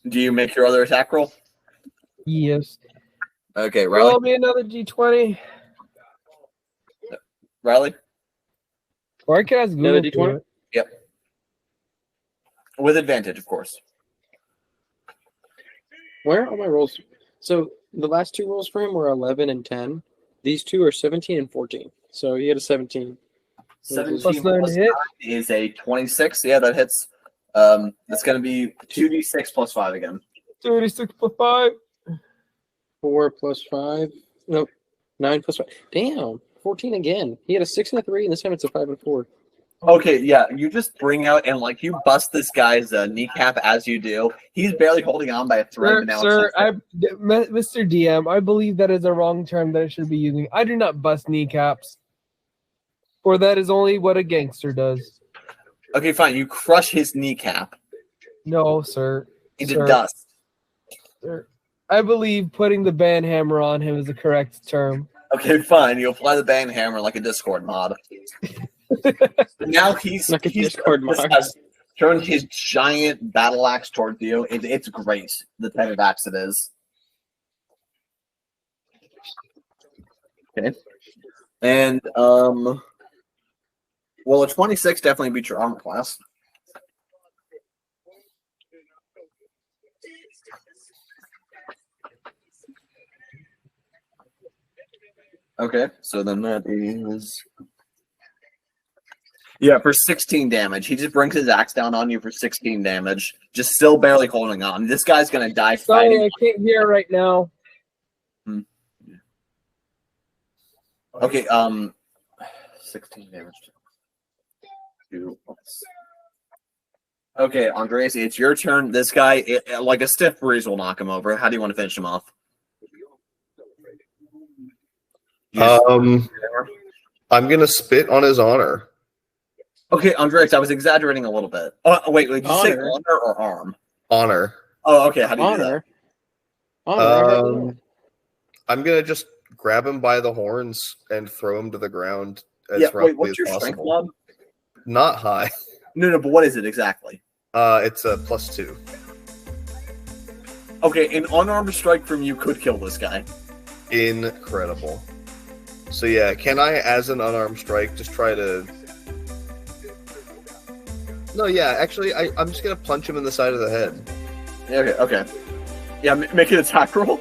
Do you make your other attack roll? Yes. Okay, Riley. Roll me another d20. Riley? Or I can ask Google. Another for d20? it. Yep. With advantage, of course. Where are my rolls? So the last two rolls for him were 11 and 10. These two are 17 and 14. So he had a 17. 17 Plus 9 plus to hit. 9 is a 26. Yeah, that hits. That's going to be 2d6 plus 5 again. 36 plus 5. 4 plus 5. Nope. 9 plus 5. Damn. 14 again. He had a 6 and a 3, and this time it's a 5 and 4. Okay, yeah, you just bring out and, like, you bust this guy's kneecap as you do. He's barely holding on by a thread. But now Sir, it's Mr. DM, I believe that is a wrong term that I should be using. I do not bust kneecaps. For that is only what a gangster does. okay, fine. You crush his kneecap No, sir. into Sir. dust. Sir, I believe putting the band hammer on him is the correct term. Okay, fine. You apply the bang hammer like a Discord mod. Now he's Like a Discord mod. has turned his giant battle axe towards you. It's great, the type of axe it is. Okay. And well, a 26 definitely beats your armor class. Okay, so then that is... Yeah, for 16 damage. He just brings his axe down on you for 16 damage. Just still barely holding on. This guy's going to die Sorry, fighting. I can't hear right now. Okay, 16 damage. Okay, Andreas, it's your turn. This guy, like a stiff breeze will knock him over. How do you want to finish him off? I'm gonna spit on his honor. Okay, Andreas, I was exaggerating a little bit. Oh, wait, did you say Honor? honor or arm? Honor. Oh, okay, how do you do that? Honor. I'm gonna just grab him by the horns and throw him to the ground as Yeah, roughly wait, what's as your strength possible. mod? Not high. No, but what is it exactly? It's a +2. Okay, an unarmed strike from you could kill this guy. Incredible. So yeah, can I, as an unarmed strike, just try to... No, yeah, actually, I'm just gonna punch him in the side of the head. Okay. Yeah, make an attack roll.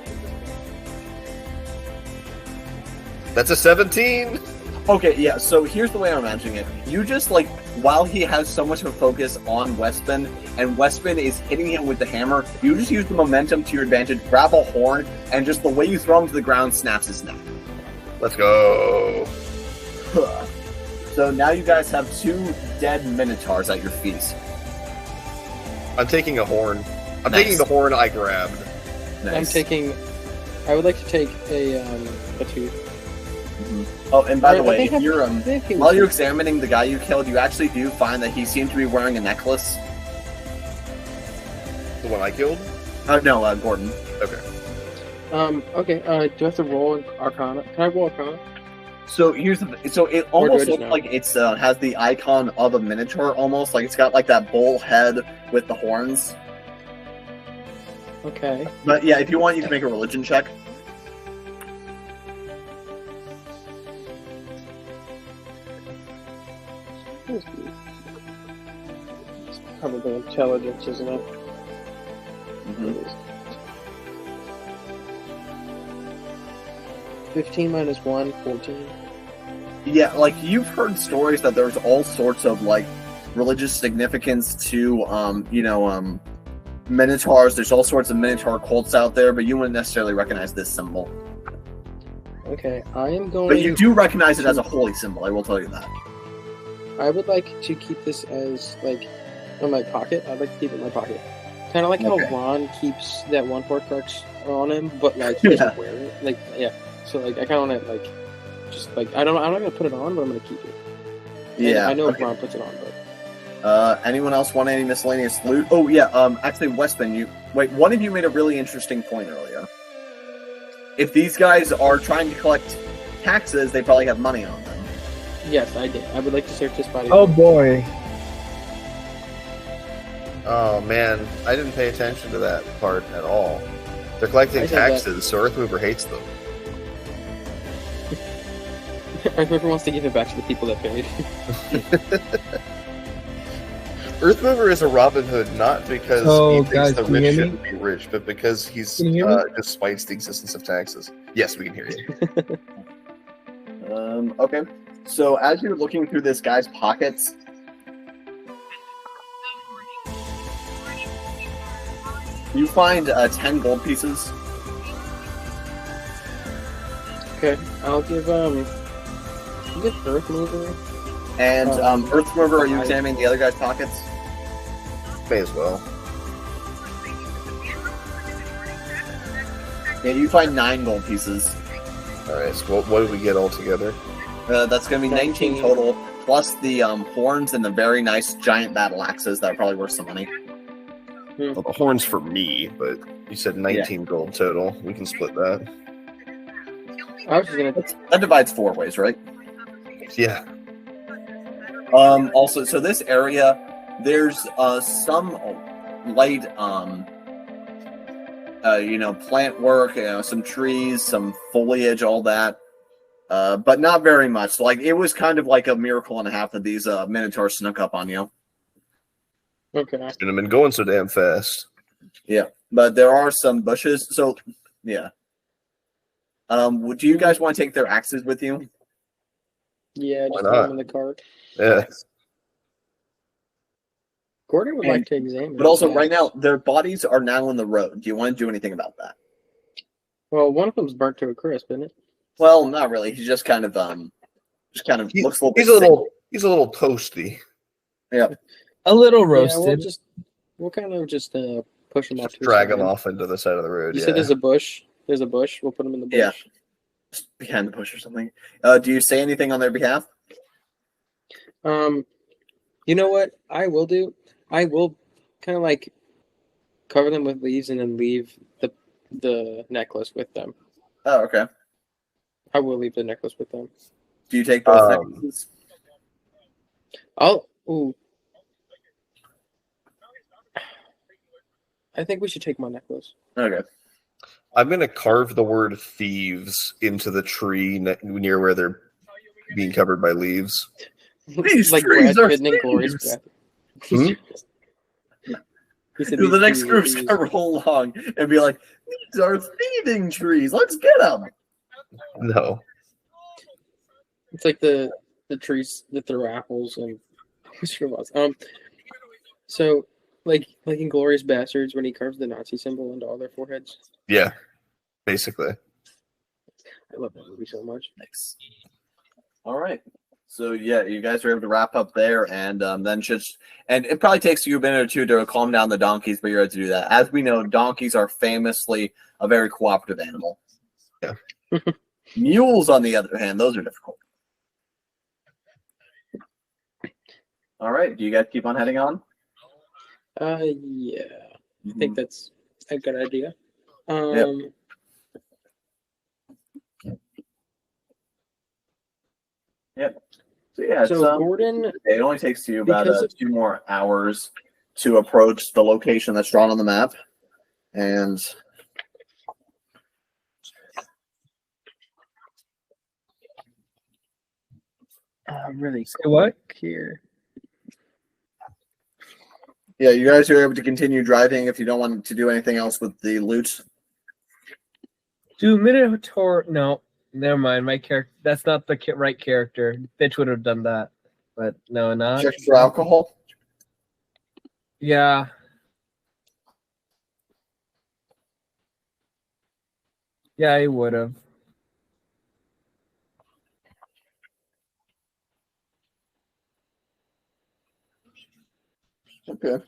That's a 17! Okay, yeah, so here's the way I'm imagining it. You just, like, while he has so much of a focus on Westman, and Westman is hitting him with the hammer, you just use the momentum to your advantage, grab a horn, and just the way you throw him to the ground snaps his neck. Let's go! So now you guys have 2 dead minotaurs at your feet. I'm taking a horn. I'm Nice. taking the horn I grabbed. Nice. I would like to take a tooth. Oh, and by the I way, think if you're I think he while was- you're examining the guy you killed, you actually do find that he seemed to be wearing a necklace. The one I killed? No, Gordon. Okay. Okay. Do I have to roll Arcana? Can I roll Arcana? So here's so it Or do I almost just looks know? like it's has the icon of a minotaur, almost like it's got like that bull head with the horns. Okay. But yeah, if you want, you can make a religion check. It's probably intelligence, isn't it? 15 minus 1, 14. Yeah, like you've heard stories that there's all sorts of like religious significance to minotaurs. There's all sorts of minotaur cults out there, but you wouldn't necessarily recognize this symbol. Okay, I am going. But you do recognize it as a holy symbol. I will tell you that. I would like to keep this as like in my pocket. I'd like to keep it in my pocket. Kind of like how Ron keeps that one Horcrux on him, but like he doesn't wear it. Like so like I kind of want to like just like I'm not gonna put it on, but I'm gonna keep it. And I know Ron puts it on, but. Anyone else want any miscellaneous loot? Oh yeah. Actually, Westman, one of you made a really interesting point earlier. If these guys are trying to collect taxes, they probably have money on them. Yes, I did. I would like to search this body. Oh boy. Oh man, I didn't pay attention to that part at all. They're collecting taxes, so Earthmover hates them. Earthmover wants to give it back to the people that paid. Earthmover is a Robin Hood not because he thinks the rich shouldn't be rich, but because he's despites the existence of taxes. Yes, we can hear you. Okay. So as you're looking through this guy's pockets, you find 10 gold pieces. Okay, I'll give Earthmover. And Earthmover, are you examining the other guy's pockets? May as well. Yeah, you find 9 gold pieces. Alright, so what did we get all together? That's going to be 19 total, plus the horns and the very nice giant battle axes that are probably worth some money. Well, the horns for me, but you said 19 gold total. We can split that. I was just gonna... That divides 4 ways, right? Yeah. Also, so this area, there's some light, plant work, some trees, some foliage, all that, but not very much. Like it was kind of like a miracle and a half that these minotaurs snuck up on you. Okay. Shouldn't have been going so damn fast. Yeah, but there are some bushes. So, yeah. Do you guys want to take their axes with you? Yeah, just put them in the cart. Yeah. Gordon would like to examine. But also, right now, their bodies are now in the road. Do you want to do anything about that? Well, one of them's burnt to a crisp, isn't it? Well, not really. He's just kind of looks a little. He's a little toasty. Yeah. A little roasted. Yeah, we'll kind of just push him off. Just drag him off into the side of the road. You said there's a bush. There's a bush. We'll put him in the bush. Yeah. Just behind the bush or something. Do you say anything on their behalf? You know what I will do? I will kind of like cover them with leaves and then leave the necklace with them. Oh, okay. I will leave the necklace with them. Do you take both necklaces? I think we should take my necklace. Okay. I'm going to carve the word thieves into the tree near where they're being covered by leaves. These like trees Brad are Pitt and Glorious thieves. So the next group's going to roll along and be like, these are thieving trees. Let's get them. No. It's like the trees that throw apples and so like in Glorious Bastards when he carves the Nazi symbol into all their foreheads. Yeah, basically. I love that movie so much. Nice. All right. So yeah, you guys are able to wrap up there, and then and it probably takes you a minute or two to calm down the donkeys, but you're able to do that. As we know, donkeys are famously a very cooperative animal. Yeah. Mules, on the other hand, those are difficult. All right. Do you guys keep on heading on? Yeah. I think that's a good idea. Yep. Yep. So yeah, so Gordon, it only takes you about 2 more hours to approach the location that's drawn on the map, and really what here? Yeah, you guys are able to continue driving if you don't want to do anything else with the loot. Do Minotaur? No. Never mind. My character. That's not the right character. Bitch would have done that, but no, not. Check for alcohol. Yeah. Yeah, he would have. Okay.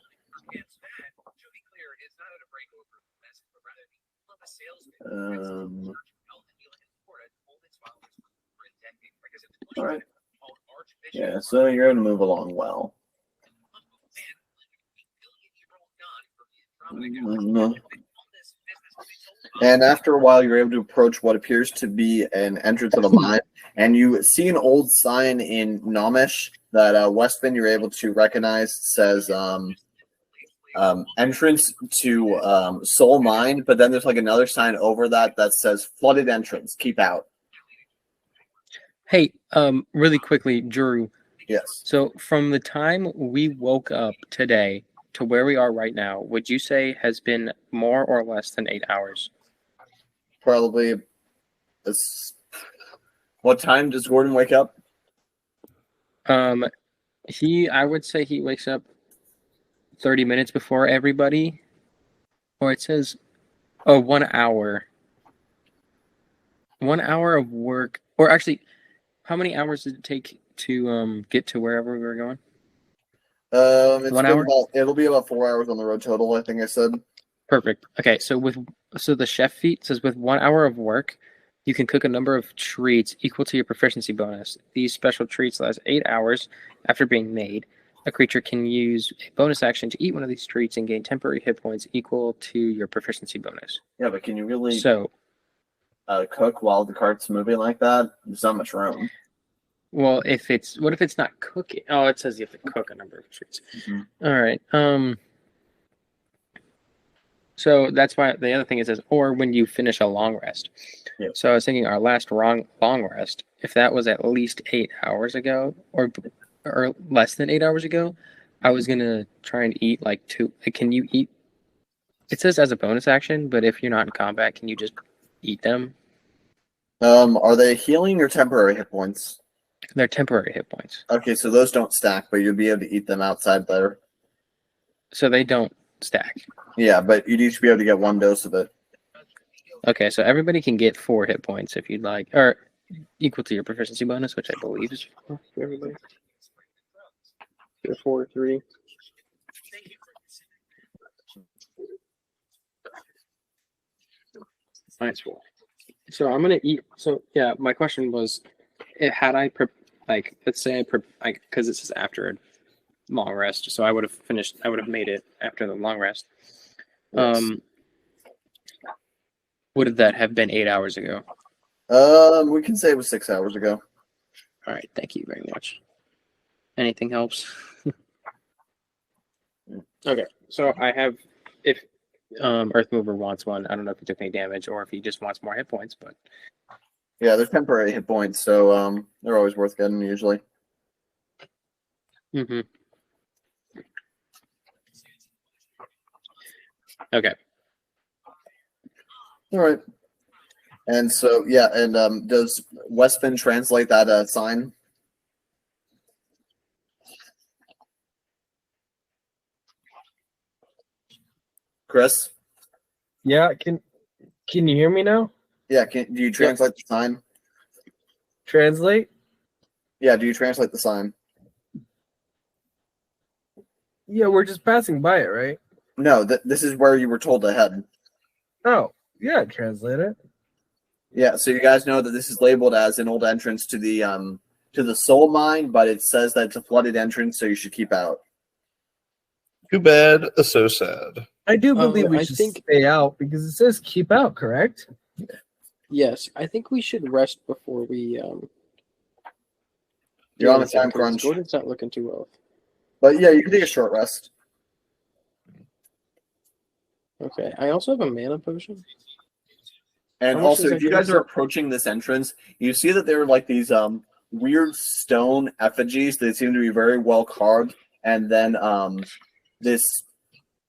All right. Yeah, so you're going to move along well. And after a while, you're able to approach what appears to be an entrance of a mine, and you see an old sign in Nomish that Westman you're able to recognize says entrance to Soul Mine, but then there's like another sign over that says flooded entrance, keep out. Hey, really quickly, Drew. Yes. So from the time we woke up today to where we are right now, would you say has been more or less than 8 hours? Probably. What time does Gordon wake up? I would say he wakes up 30 minutes before everybody, or it says, 1 hour. 1 hour of work, or actually, how many hours did it take to get to wherever we were going? It's 1 hour? It'll be about 4 hours on the road total, I think I said. Perfect. Okay, so the chef feat says with 1 hour of work, you can cook a number of treats equal to your proficiency bonus. These special treats last 8 hours after being made. A creature can use a bonus action to eat one of these treats and gain temporary hit points equal to your proficiency bonus. Yeah, but can you really cook while the cart's moving like that? There's not much room. Well, what if it's not cooking? Oh, it says you have to cook a number of treats. Mm-hmm. All right. So that's why the other thing is or when you finish a long rest. Yep. So I was thinking our last long rest, if that was at least 8 hours ago or less than 8 hours ago, I was gonna try and eat like two. Can you eat? It says as a bonus action, but if you're not in combat, can you just eat them? Are they healing or temporary hit points? They're temporary hit points. Okay, so those don't stack, but you'll be able to eat them outside there. So they don't stack. Yeah, but you'd each be able to get 1 dose of it. Okay, so everybody can get 4 hit points if you'd like, or equal to your proficiency bonus, which I believe is for everybody. 4, 3. Nice 4. So I'm gonna eat. So yeah, my question was, had I let's say because it says after a long rest, so I would have made it after the long rest. Yes. Would that have been 8 hours ago? We can say it was 6 hours ago. All right, thank you very much. Anything helps. Okay, so I have, if Earth Mover wants one, I don't know if he took any damage or if he just wants more hit points, but yeah, they're temporary hit points, so they're always worth getting usually. Mm-hmm. Okay. All right. And so yeah, and does Westman translate that sign? Chris? Yeah, can you hear me now? Yeah, do you translate the sign? Translate? Yeah, do you translate the sign? Yeah, we're just passing by it, right? No, this is where you were told to head. Oh, yeah, translate it. Yeah, so you guys know that this is labeled as an old entrance to the soul mine, but it says that it's a flooded entrance, so you should keep out. Too bad, so sad. I do believe we should stay out because it says keep out, correct? Yes, I think we should rest before we. You're on a time crunch. Gordon's not looking too well. But yeah, you can take a short rest. Okay, I also have a mana potion. And also, if you guys are approaching this entrance, you see that there are like these weird stone effigies that seem to be very well carved, and then this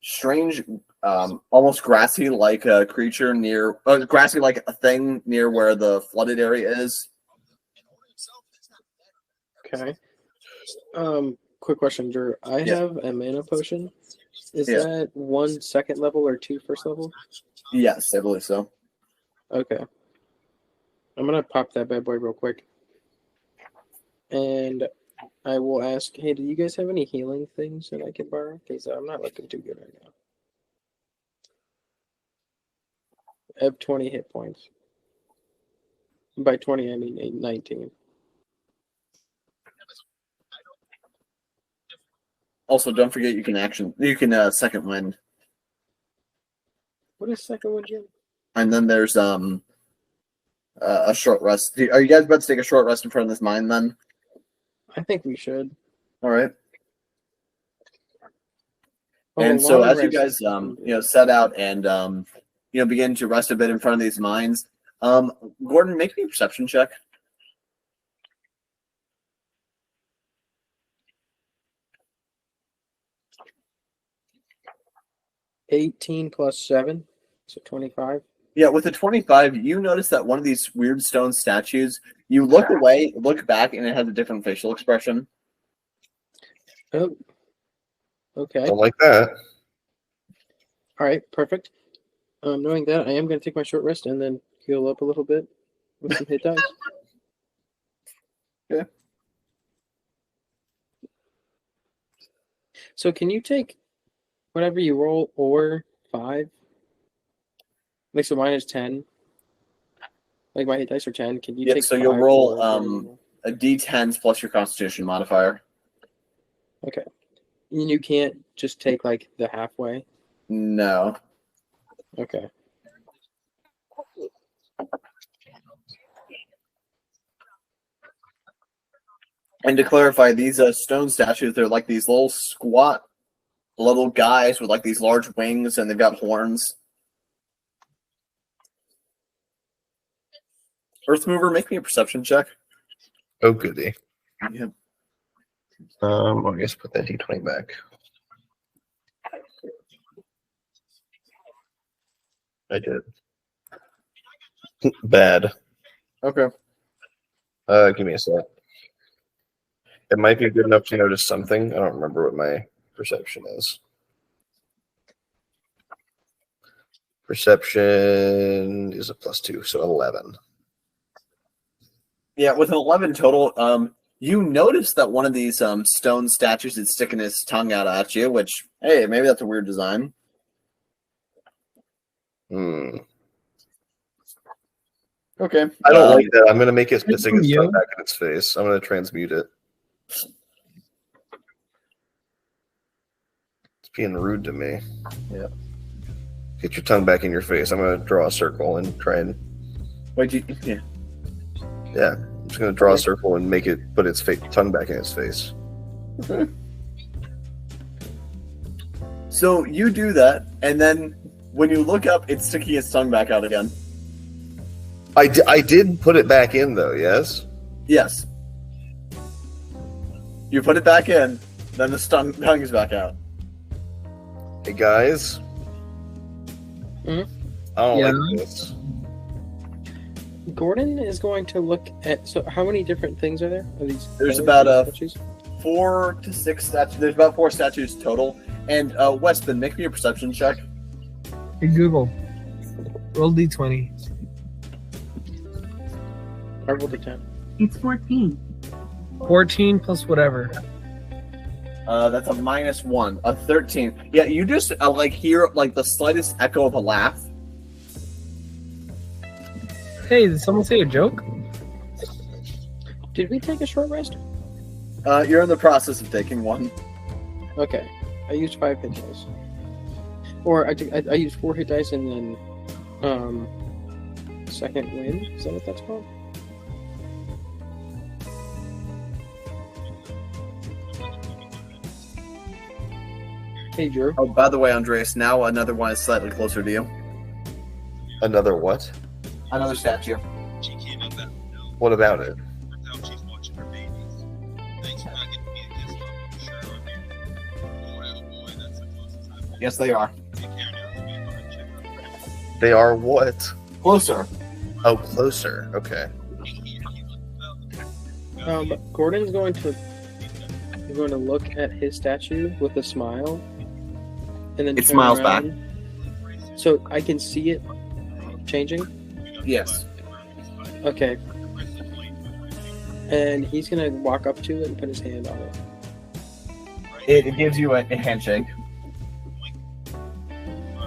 strange almost grassy like a creature near, grassy like a thing near where the flooded area is. Okay. Quick question, Drew. I have a mana potion. Is that 1 second level or 2 first level? Yes, I believe so. Okay. I'm gonna pop that bad boy real quick. And I will ask, hey, do you guys have any healing things that I can borrow? Because I'm not looking too good right now. I have 20 hit points. By 20, I mean 19. Also, don't forget you can second wind. What is second wind, Jim? And then there's a short rest. Are you guys about to take a short rest in front of this mine then? I think we should. All right. And so as you guys set out and begin to rest a bit in front of these mines, Gordon, make me a perception check. $18 plus 7, so 25. Yeah, with a 25, you notice that one of these weird stone statues, you look away, look back, and it has a different facial expression. Oh, okay. Don't like that. All right, perfect. Knowing that, I am going to take my short rest and then heal up a little bit with some hit dice. Yeah. So can you take whatever you roll or 5? Like, so mine is 10. Like, my hit dice are 10. Can you take so 5 you'll roll or a d10s plus your constitution modifier. Okay. And you can't just take, like, the halfway? No. Okay. And to clarify, these stone statues, they're like these little squat little guys with like these large wings, and they've got horns. Earth Mover, make me a perception check. Oh, goody. Yep. I guess put that d20 back. I did. Bad. Okay. Give me a sec. It might be good enough to notice something. I don't remember what my perception is. Perception is a +2, so 11. Yeah, with an 11 total, you notice that one of these stone statues is sticking his tongue out at you, which, hey, maybe that's a weird design. Okay. I don't like that. I'm going to make it stick its tongue back in its face. I'm going to transmute it. It's being rude to me. Yeah. Get your tongue back in your face. I'm going to draw a circle and try and... Wait, yeah. Yeah. I'm just going to draw a circle and make it put its tongue back in its face. Okay. So you do that, and then when you look up, it's sticking its tongue back out again. I did put it back in, though, yes? Yes. You put it back in, then the tongue is back out. Hey, guys. Hmm? I don't like this. Gordon is going to look at... So how many different things are there? Are these There's about 4 to 6 statues. There's about 4 statues total. And Weston, make me a perception check. Hey, Google. Roll d20. I rolled a 10. It's 14. 14 plus whatever. That's a -1, a 13. Yeah, you just hear like the slightest echo of a laugh. Hey, did someone say a joke? Did we take a short rest? You're in the process of taking one. Okay. I used 5 hit dice. Or I used 4 hit dice and then second wind. Is that what that's called? Hey, Drew. Oh, by the way, Andreas, now another one is slightly closer to you. Another what? Another statue. What about it? Yes, they are. They are what? Closer. Oh, closer. Okay. Gordon's going to look at his statue with a smile, and then It turn smiles back. around, so I can see it changing. Yes. Okay. And he's gonna walk up to it and put his hand on it. It gives you a handshake.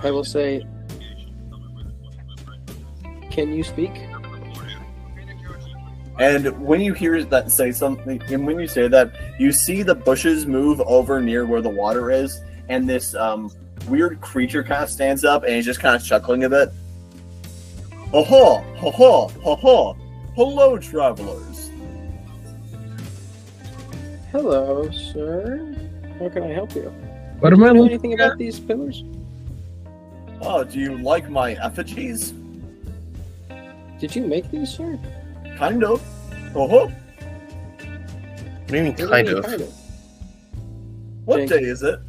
I will say, "Can you speak?" And when you hear that say something, and when you say that, you see the bushes move over near where the water is, and this weird creature kind of stands up, and he's just kind of chuckling a bit. Ha ha ha ha ha ha! Hello, travelers. Hello, sir. How can I help you? What am I Do you know looking anything at? about these pillars? Oh, do you like my effigies? Did you make these, sir? Kind of. Uh-huh. What do you mean, What do you kind mean, of? What Jake. day is it?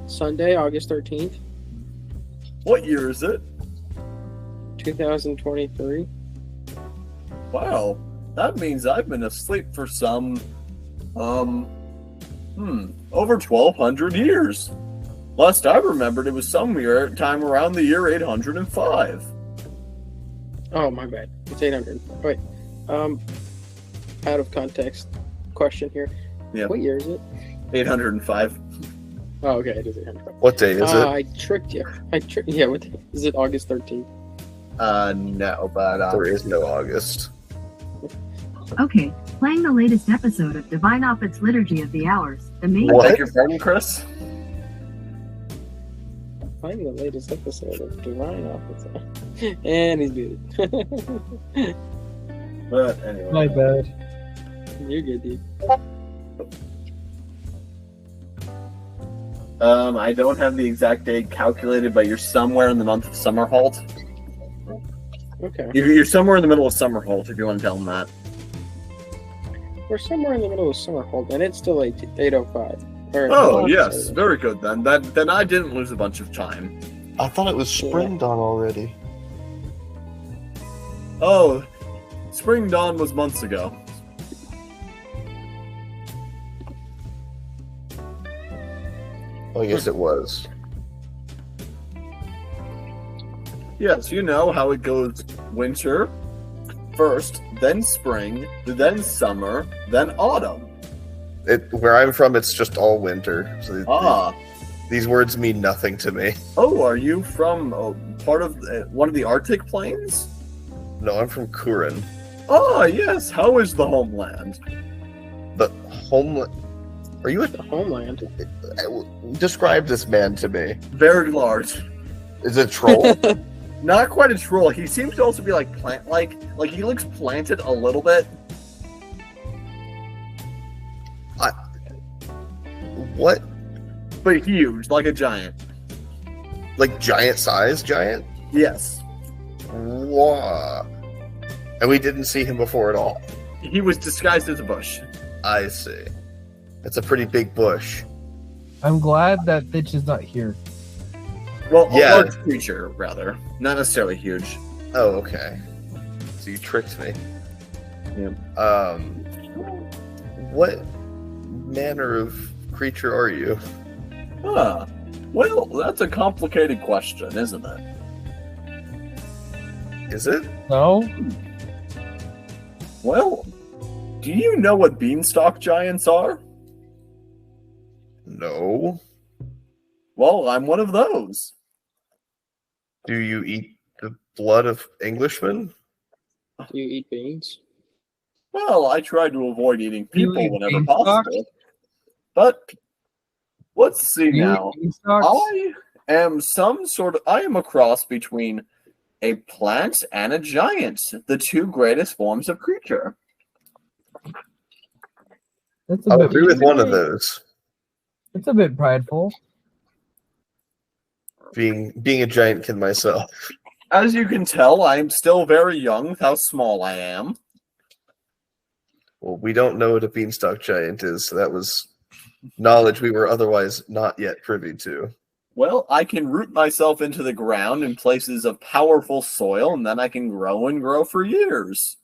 Sunday, August 13th, What year is it? 2023. Wow, that means I've been asleep for some, over 1,200 years. Last I remembered, it was some time around the year 805. Oh, my bad. It's 800. Wait. Out of context question here. Yeah. What year is it? 805. Oh, okay. It is 800. What day is it? I tricked you. Yeah, what day? Is it August 13th? No, but There is no August. Okay, playing the latest episode of Divine Office Liturgy of the Hours. The main What? Beg your pardon, Chris? Find the latest episode of Divine Office. And he's muted. But anyway. My bad. You're good, dude. I don't have the exact date calculated, but you're somewhere in the month of Summerholt. Okay. You're somewhere in the middle of Summerholt, if you want to tell them that. We're somewhere in the middle of Summerhold, and it's still 8:05. Oh, yes. Very good, then. Then I didn't lose a bunch of time. I thought it was spring dawn already. Oh, Spring Dawn was months ago. Oh, yes, it was. Yes, you know how it goes winter first, then spring, then summer, then autumn. Where I'm from, it's just all winter. So Ah. these words mean nothing to me. Oh, are you from part of one of the Arctic plains? No, I'm from Kurin. Ah, yes. How is the homeland? The homeland. Are you The homeland. Describe this man to me. Very large. Is it a troll? Not quite a troll. He seems to also be like plant-like. Like he looks planted a little bit. What? But huge, like a giant. Like giant size giant? Yes. Wow. And we didn't see him before at all. He was disguised as a bush. I see. It's a pretty big bush. I'm glad that Bitch is not here. Well, Yeah. a large creature, rather. Not necessarily huge. Oh, okay. So you tricked me. Yeah. What manner of creature are you? Huh. Well, that's a complicated question, isn't it? Is it? No? Well, do you know what beanstalk giants are? No. Well, I'm one of those. Do you eat the blood of Englishmen? Do you eat beans? Well, I try to avoid eating You people eat whenever beanstalk? possible. But let's see You now. eat beanstalks? I am a cross between a plant and a giant, the two greatest forms of creature. That's a I'll bit, agree with one of those. It's a bit prideful. Being a giantkin myself. As you can tell, I am still very young with how small I am. Well, we don't know what a beanstalk giant is, so that was knowledge we were otherwise not yet privy to. Well, I can root myself into the ground in places of powerful soil, and then I can grow and grow for years.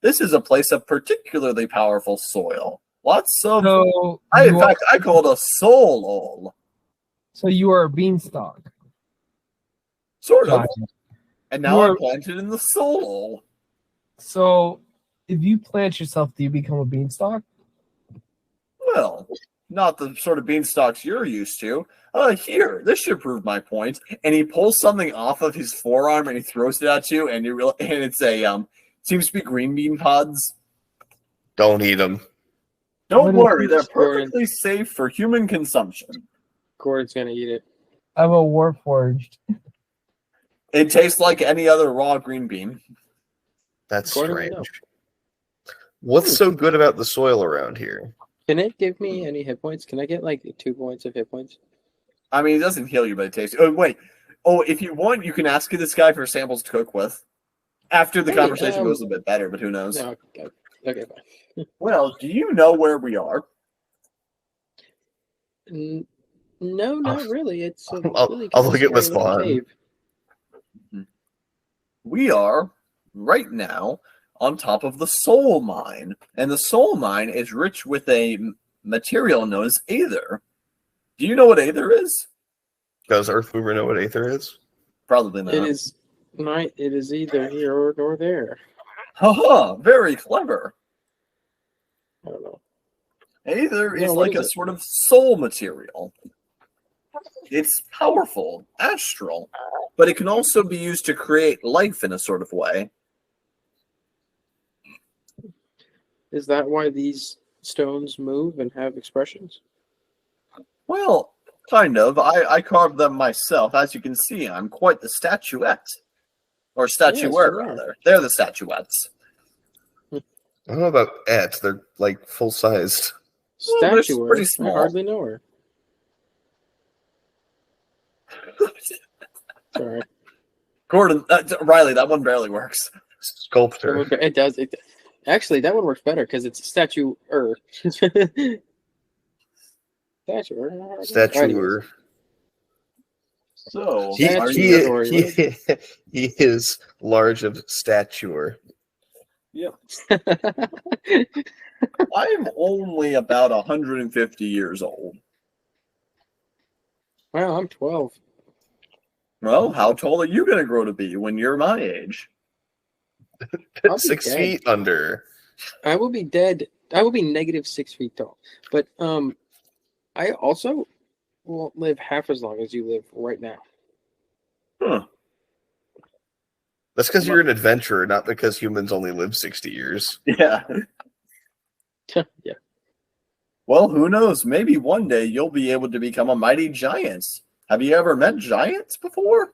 This is a place of particularly powerful soil. Lots of... So in fact, I call it a soul hole. So you are a beanstalk. Sort of. Gotcha. And now I'm planted in the soul hole. So if you plant yourself, do you become a beanstalk? Well, not the sort of beanstalks you're used to. Here, this should prove my point. And he pulls something off of his forearm and he throws it at you, and it's a seems to be green bean pods. Don't eat them. Don't worry, they're perfectly safe for human consumption. Gordon's gonna eat it. I'm a warforged. It tastes like any other raw green bean. That's Gordon, strange. What's so good about the soil around here? Can it give me any hit points? Can I get like 2 points of hit points? I mean, it doesn't heal you, but it tastes... Oh, wait. Oh, if you want, you can ask this guy for samples to cook with. After the conversation goes a bit better, but who knows? No, okay, fine. Well, do you know where we are? No, not really. It's a really I'll look at small this little one. cave. We are, right now, on top of the soul mine. And the soul mine is rich with a material known as aether. Do you know what aether is? Does Earthmover know what aether is? Probably not. It is either here or there. Haha, very clever. I don't know. Aether Yeah, is what like is a it? sort of soul material. It's powerful, astral, but it can also be used to create life in a sort of way. Is that why these stones move and have expressions? Well, kind of. I carved them myself. As you can see, I'm quite the statuette. Or statuette, rather. They're the statuettes. I don't know about et. They're like full-sized. Well, they're Statuette? pretty small. I hardly know her. Sorry. Gordon, Riley, that one barely works. Sculptor. It does. Actually, that one works better because it's statuer. Statuer. So, He is large of stature. Yep. I'm only about 150 years old. Wow, I'm 12. Well, how tall are you going to grow to be when you're my age? I'll be 6 dead. feet under. I will be dead. I will be negative 6 feet tall. But I also won't live half as long as you live right now. Huh. That's because you're an adventurer, not because humans only live 60 years. Yeah. Yeah. Well, who knows? Maybe one day you'll be able to become a mighty giant. Have you ever met giants before?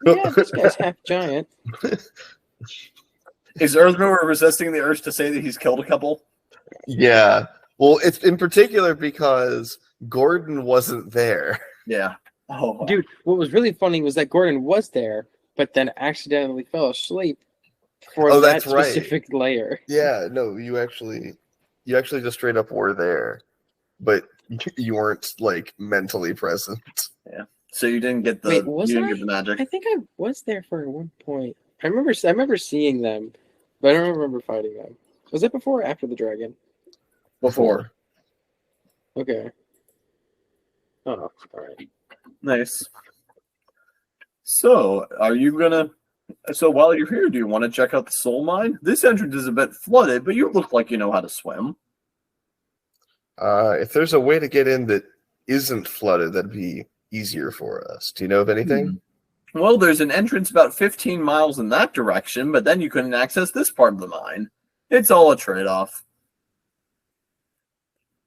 Yeah, this guy's half giant. Is Earthmover resisting the urge to say that he's killed a couple? Yeah. Well, it's in particular because Gordon wasn't there. Yeah. Oh, Dude, what was really funny was that Gordon was there, but then accidentally fell asleep for that that's right. specific layer. Yeah, no, you actually just straight up were there, but you weren't like mentally present. Yeah. So you didn't get the Wait, was you didn't I? get the magic. I think I was there for one point. I remember seeing them, but I don't remember fighting them. Was it before or after the dragon? Before. Okay. Oh, all right. Nice. So, so while you're here, do you want to check out the soul mine? This entrance is a bit flooded, but you look like you know how to swim. If there's a way to get in that isn't flooded, that'd be easier for us. Do you know of anything? Well, there's an entrance about 15 miles in that direction, but then you couldn't access this part of the mine. It's all a trade-off.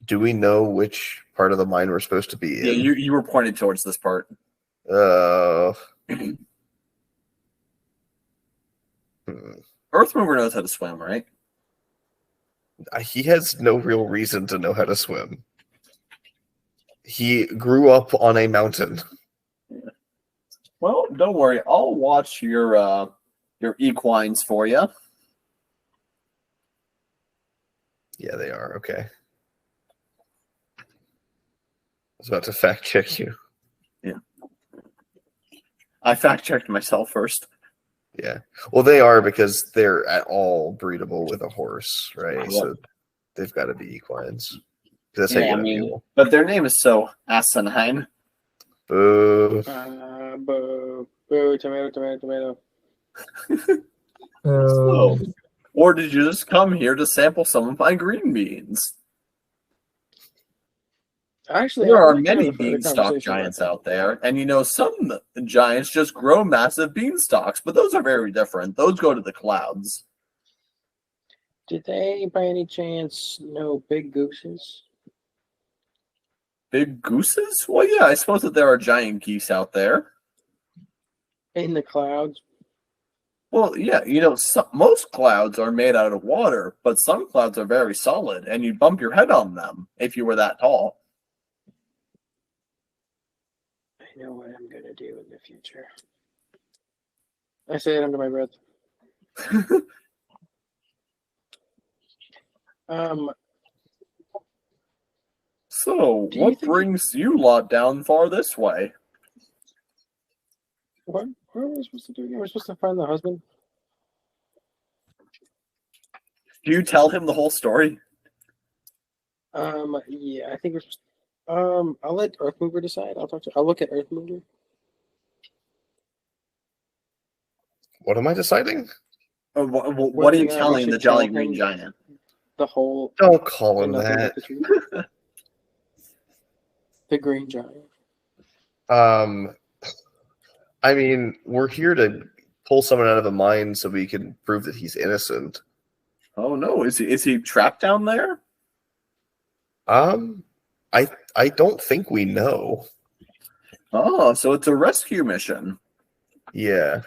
Do we know which part of the mine we're supposed to be in? Yeah, you were pointed towards this part. Earthmover knows how to swim, right? He has no real reason to know how to swim. He grew up on a mountain. Well, don't worry. I'll watch your equines for you. Yeah, they are. Okay. I was about to fact check you. I fact-checked myself first. Yeah. Well, they are because they're at all breedable with a horse, right? Yeah. So they've got to be equines. That's how you Yeah, get a mule. but their name is so asinine. Boo. Boo, tomato. So, or did you just come here to sample some of my green beans? Actually, There are I'm many kind of a beanstalk conversation giants about out there, and some giants just grow massive beanstalks, but those are very different. Those go to the clouds. Did they, by any chance, know big gooses? Big gooses? Well, yeah, I suppose that there are giant geese out there. In the clouds? Well, yeah, most clouds are made out of water, but some clouds are very solid, and you'd bump your head on them if you were that tall. I know what I'm going to do in the future. I say it under my breath. So, what brings you lot down far this way? What are we supposed to do again? We're supposed to find the husband? Do you tell him the whole story? Yeah, I think we're supposed to, I'll let Earthmover decide. I'll look at Earthmover. What am I deciding? What are you telling the Jolly Green Giant? The whole... Don't call him that. The Green Giant. I mean, we're here to pull someone out of a mine so we can prove that he's innocent. Oh no, is he trapped down there? I don't think we know. Oh, so it's a rescue mission. Yeah.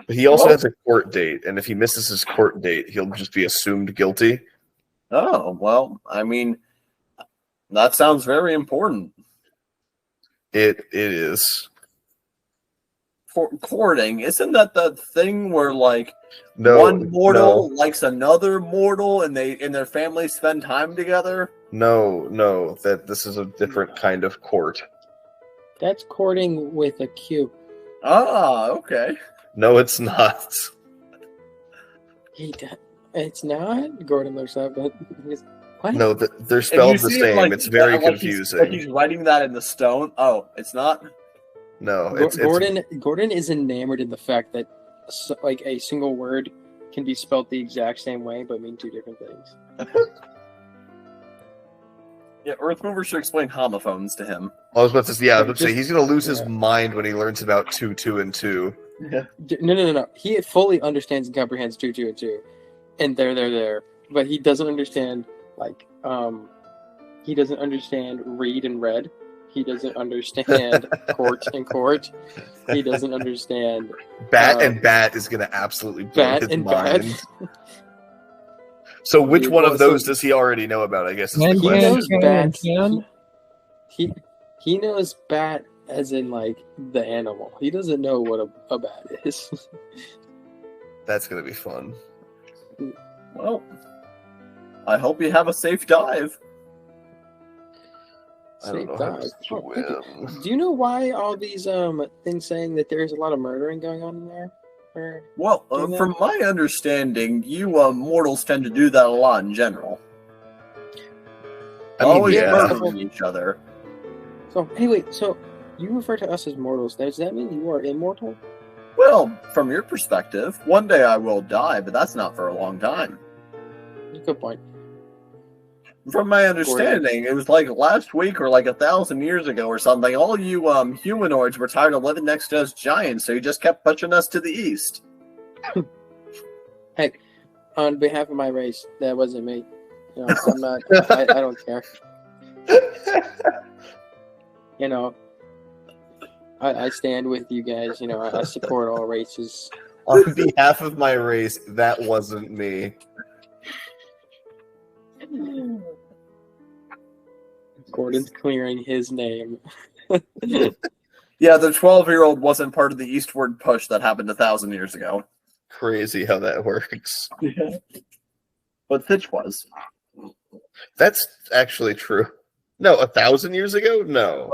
But he also has a court date, and if he misses his court date, he'll just be assumed guilty. Oh, well, I mean, that sounds very important. It is. Courting, isn't that the thing where like No, one mortal likes another mortal and their families spend time together? No, that this is a different kind of court. That's courting with a Q. Ah, okay. No, it's not. It's not? Gordon looks up, but what? No, they're spelled the same. It's very confusing. He's writing that in the stone. Oh, it's not? No, Gordon is enamored in the fact that like a single word can be spelled the exact same way but mean two different things. Yeah, Earthmover should explain homophones to him. I was about to say he's going to lose his mind when he learns about 2, 2, and 2. Yeah. No. He fully understands and comprehends 2, 2, and 2, and there. But he doesn't understand he doesn't understand read and read. He doesn't understand court and court. He doesn't understand bat and bat is going to absolutely blow his mind. So which one of those does he already know about, I guess is the question. He knows bat as in like the animal. He doesn't know what a bat is. That's going to be fun. Well, I hope you have a safe dive. Safe dive. Do you know why all these things saying that there's a lot of murdering going on in there? Well, from my understanding, you mortals tend to do that a lot in general. Always murdering each other. So, anyway, you refer to us as mortals. Does that mean you are immortal? Well, from your perspective, one day I will die, but that's not for a long time. Good point. From my understanding, it was like last week or like 1,000 years ago or something. All you humanoids were tired of living next to us giants, so you just kept pushing us to the east. Heck, on behalf of my race, that wasn't me. I'm not. I don't care. I stand with you guys. I support all races. On behalf of my race, that wasn't me. Gordon's clearing his name. Yeah, the 12-year-old wasn't part of the eastward push that happened 1,000 years ago. Crazy how that works. Yeah. But Fitch was. That's actually true. No, 1,000 years ago? No.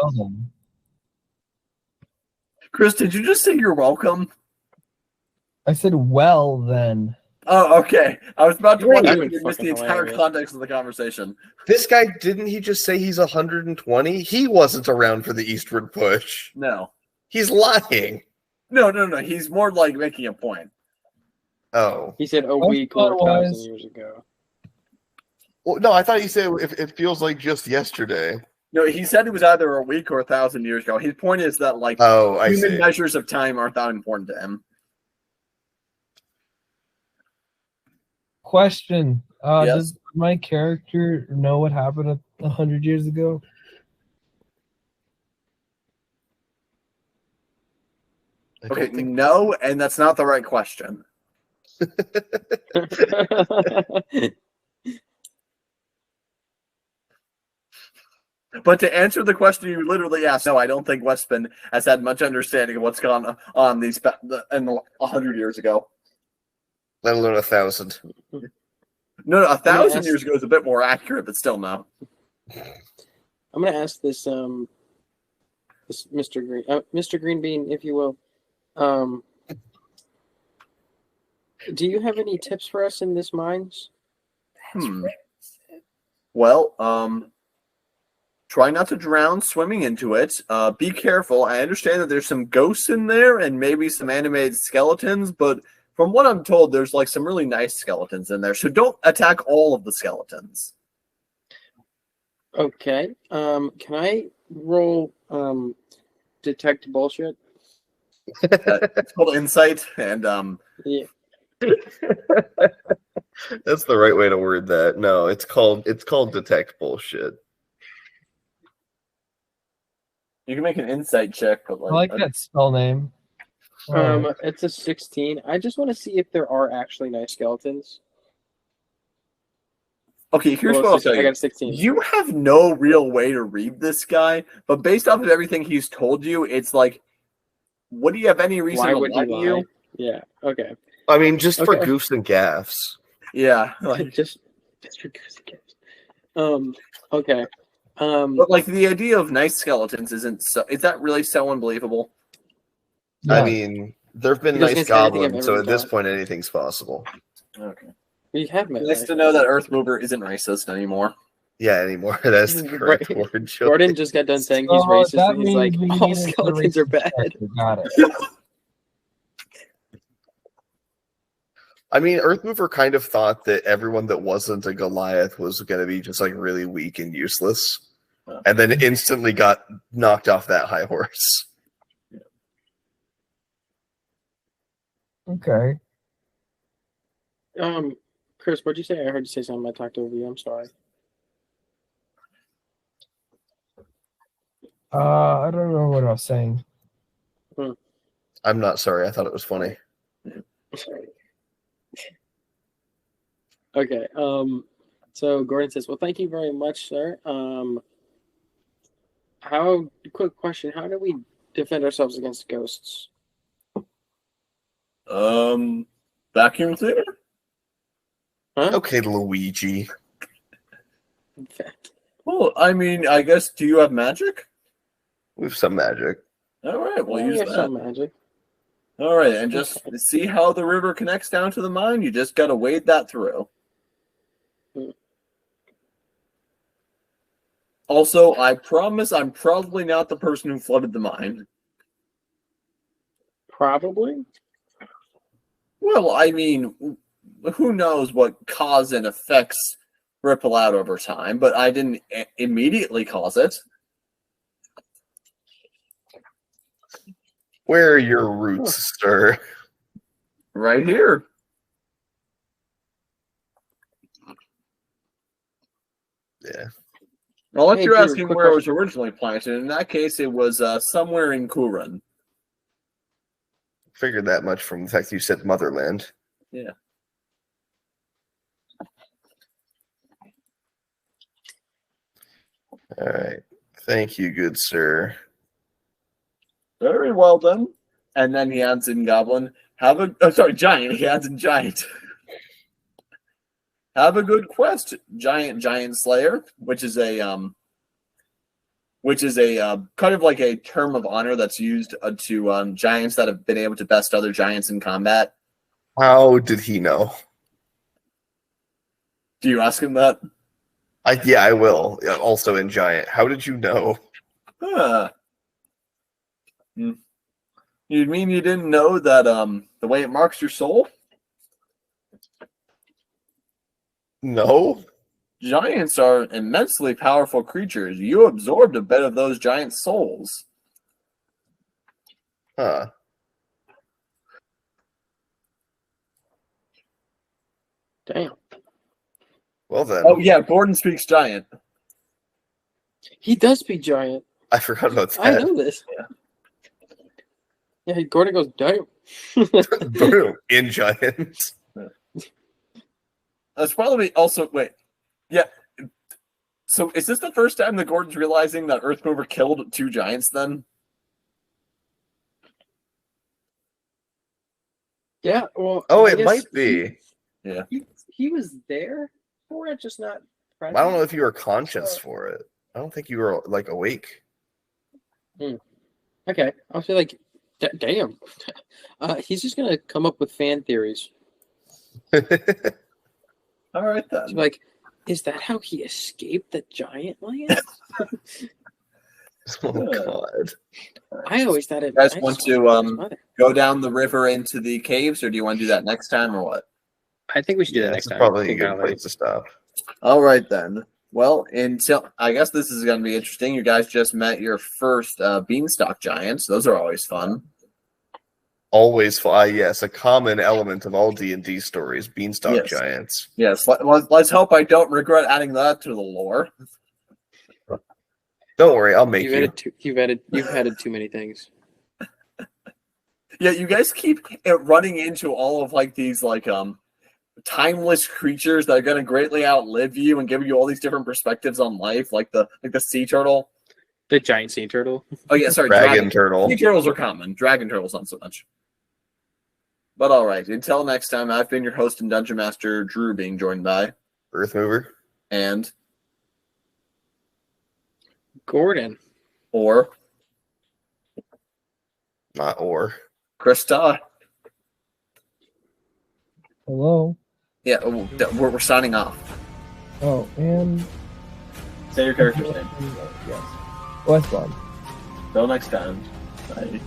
Chris, did you just say you're welcome? I said, well, then. Oh, okay. I was about to You're wonder even if you missed the fucking entire hilarious. context of the conversation. This guy, didn't he just say he's 120? He wasn't around for the eastward push. No. He's lying. No. He's more like making a point. Oh. He said a Well, week or 1,000 otherwise- years ago. Well, no, I thought he said if it feels like just yesterday. No, he said it was either a week or 1,000 years ago. His point is that like Oh, I human see. measures of time aren't that important to him. Question. Yes? Does my character know what happened 100 years ago? I don't Okay, think- no, and that's not the right question. But to answer the question you literally asked, no, I don't think Westman has had much understanding of what's gone on in 100 years ago. Let alone 1,000. No, 1,000 ask- years ago is a bit more accurate, but still no. I'm gonna ask this this Mr. Green, Mr. Greenbean, if you will. Do you have any tips for us in this mines? Well, try not to drown swimming into it. Be careful. I understand that there's some ghosts in there and maybe some animated skeletons, but from what I'm told, there's like some really nice skeletons in there. So don't attack all of the skeletons. Okay. Can I roll detect bullshit? It's called insight, and Yeah. That's the right way to word that. No, it's called detect bullshit. you can make an insight check. But I like that spell name. It's a 16. I just want to see if there are actually nice skeletons. Okay, here's Well, what I'll tell I you. got a 16. You have no real way to read this guy, but based off of everything he's told you, it's like, would he have any reason Why to would lie he to lie? you? Yeah. Okay. I mean, just for Okay. goofs and gaffs. Yeah, like, just for goose and games. Okay. but like the idea of nice skeletons isn't so. Is that really so unbelievable? I Yeah. mean, there have been Because nice it's anything I've goblins, so ever at this done. point, anything's possible. Okay. We have met. Nice to know that Earth Mover isn't racist anymore. Yeah, anymore. That's the correct Right. word. Joey. Gordon just got done saying he's So racist, that and he's like, means we all need a skeletons are racist bad. character. Got it. I mean, Earthmover kind of thought that everyone that wasn't a Goliath was going to be just like really weak and useless, and then instantly got knocked off that high horse. Okay. Chris, what'd you say? I heard you say something. I talked over you. I'm sorry. I don't know what I was saying. I'm not sorry. I thought it was funny. Okay. So Gordon says, "Well, thank you very much, sir. Quick question: how do we defend ourselves against ghosts?" Vacuum cleaner. Okay, Luigi. Well, I mean, I guess. Do you have magic? We have some magic. All right, we'll use that. Some magic. All right, and just see how the river connects down to the mine. You just got to wade that through. Also, I promise I'm probably not the person who flooded the mine. Probably. Well, I mean, who knows what cause and effects ripple out over time, but I didn't immediately cause it. Where are your roots, sir? Right here. Yeah. Unless Hey, you're Drew, asking quick where it was question. originally planted. In that case, it was somewhere in Kuran. Figured that much from the fact that you said motherland. Yeah. All right. Thank you, good sir. Very well done. And then he adds in Goblin. Giant. He adds in Giant. Have a good quest, Giant Slayer, which is a which is a kind of like a term of honor that's used to giants that have been able to best other giants in combat. How did he know? Do you ask him that? Yeah, I will. Yeah, also in giant. How did you know? Huh. You mean you didn't know that the way it marks your soul? No. Giants are immensely powerful creatures. You absorbed a bit of those giant souls. Huh. Damn. Well then. Oh yeah, Gordon speaks giant. He does speak giant. I forgot about that. I know this. Yeah, Gordon goes, damn. Boom. In giant. That's probably also wait. Yeah. So is this the first time that Gordon's realizing that Earthmover killed 2 giants then? Yeah, well. Oh, I it guess might be. Yeah. He was there for it, just not present. I don't know if you were conscious for it. I don't think you were like awake. Okay, I'll feel like, damn. He's just gonna come up with fan theories. All right then. So, like, is that how he escaped the giant land? Oh god. I always thought it. You guys want to go down the river into the caves, or do you want to do that next time, or what? I think we should do Yeah, that it's next time. probably a Think good about it later. place to stop. All right then. Well, until I guess this is going to be interesting. You guys just met your first beanstalk giants. Those are always fun. Always fly, yes, a common element of all D&D stories, beanstalk Yes. giants. Yes. Let's hope I don't regret adding that to the lore. Don't worry, I'll make you. You've added too many things. Yeah, you guys keep running into all of like these like timeless creatures that are going to greatly outlive you and give you all these different perspectives on life, like the sea turtle. The giant sea turtle. Oh yeah, sorry, Dragon turtle. Sea turtles are common. Dragon turtles not so much. But all right, until next time, I've been your host and dungeon master, Drew, being joined by Earthmover. and Gordon. or Not or. Krista. Hello. Yeah, we're signing off. Oh, and Say your character's name. yes, Westbound. Till next time. Bye.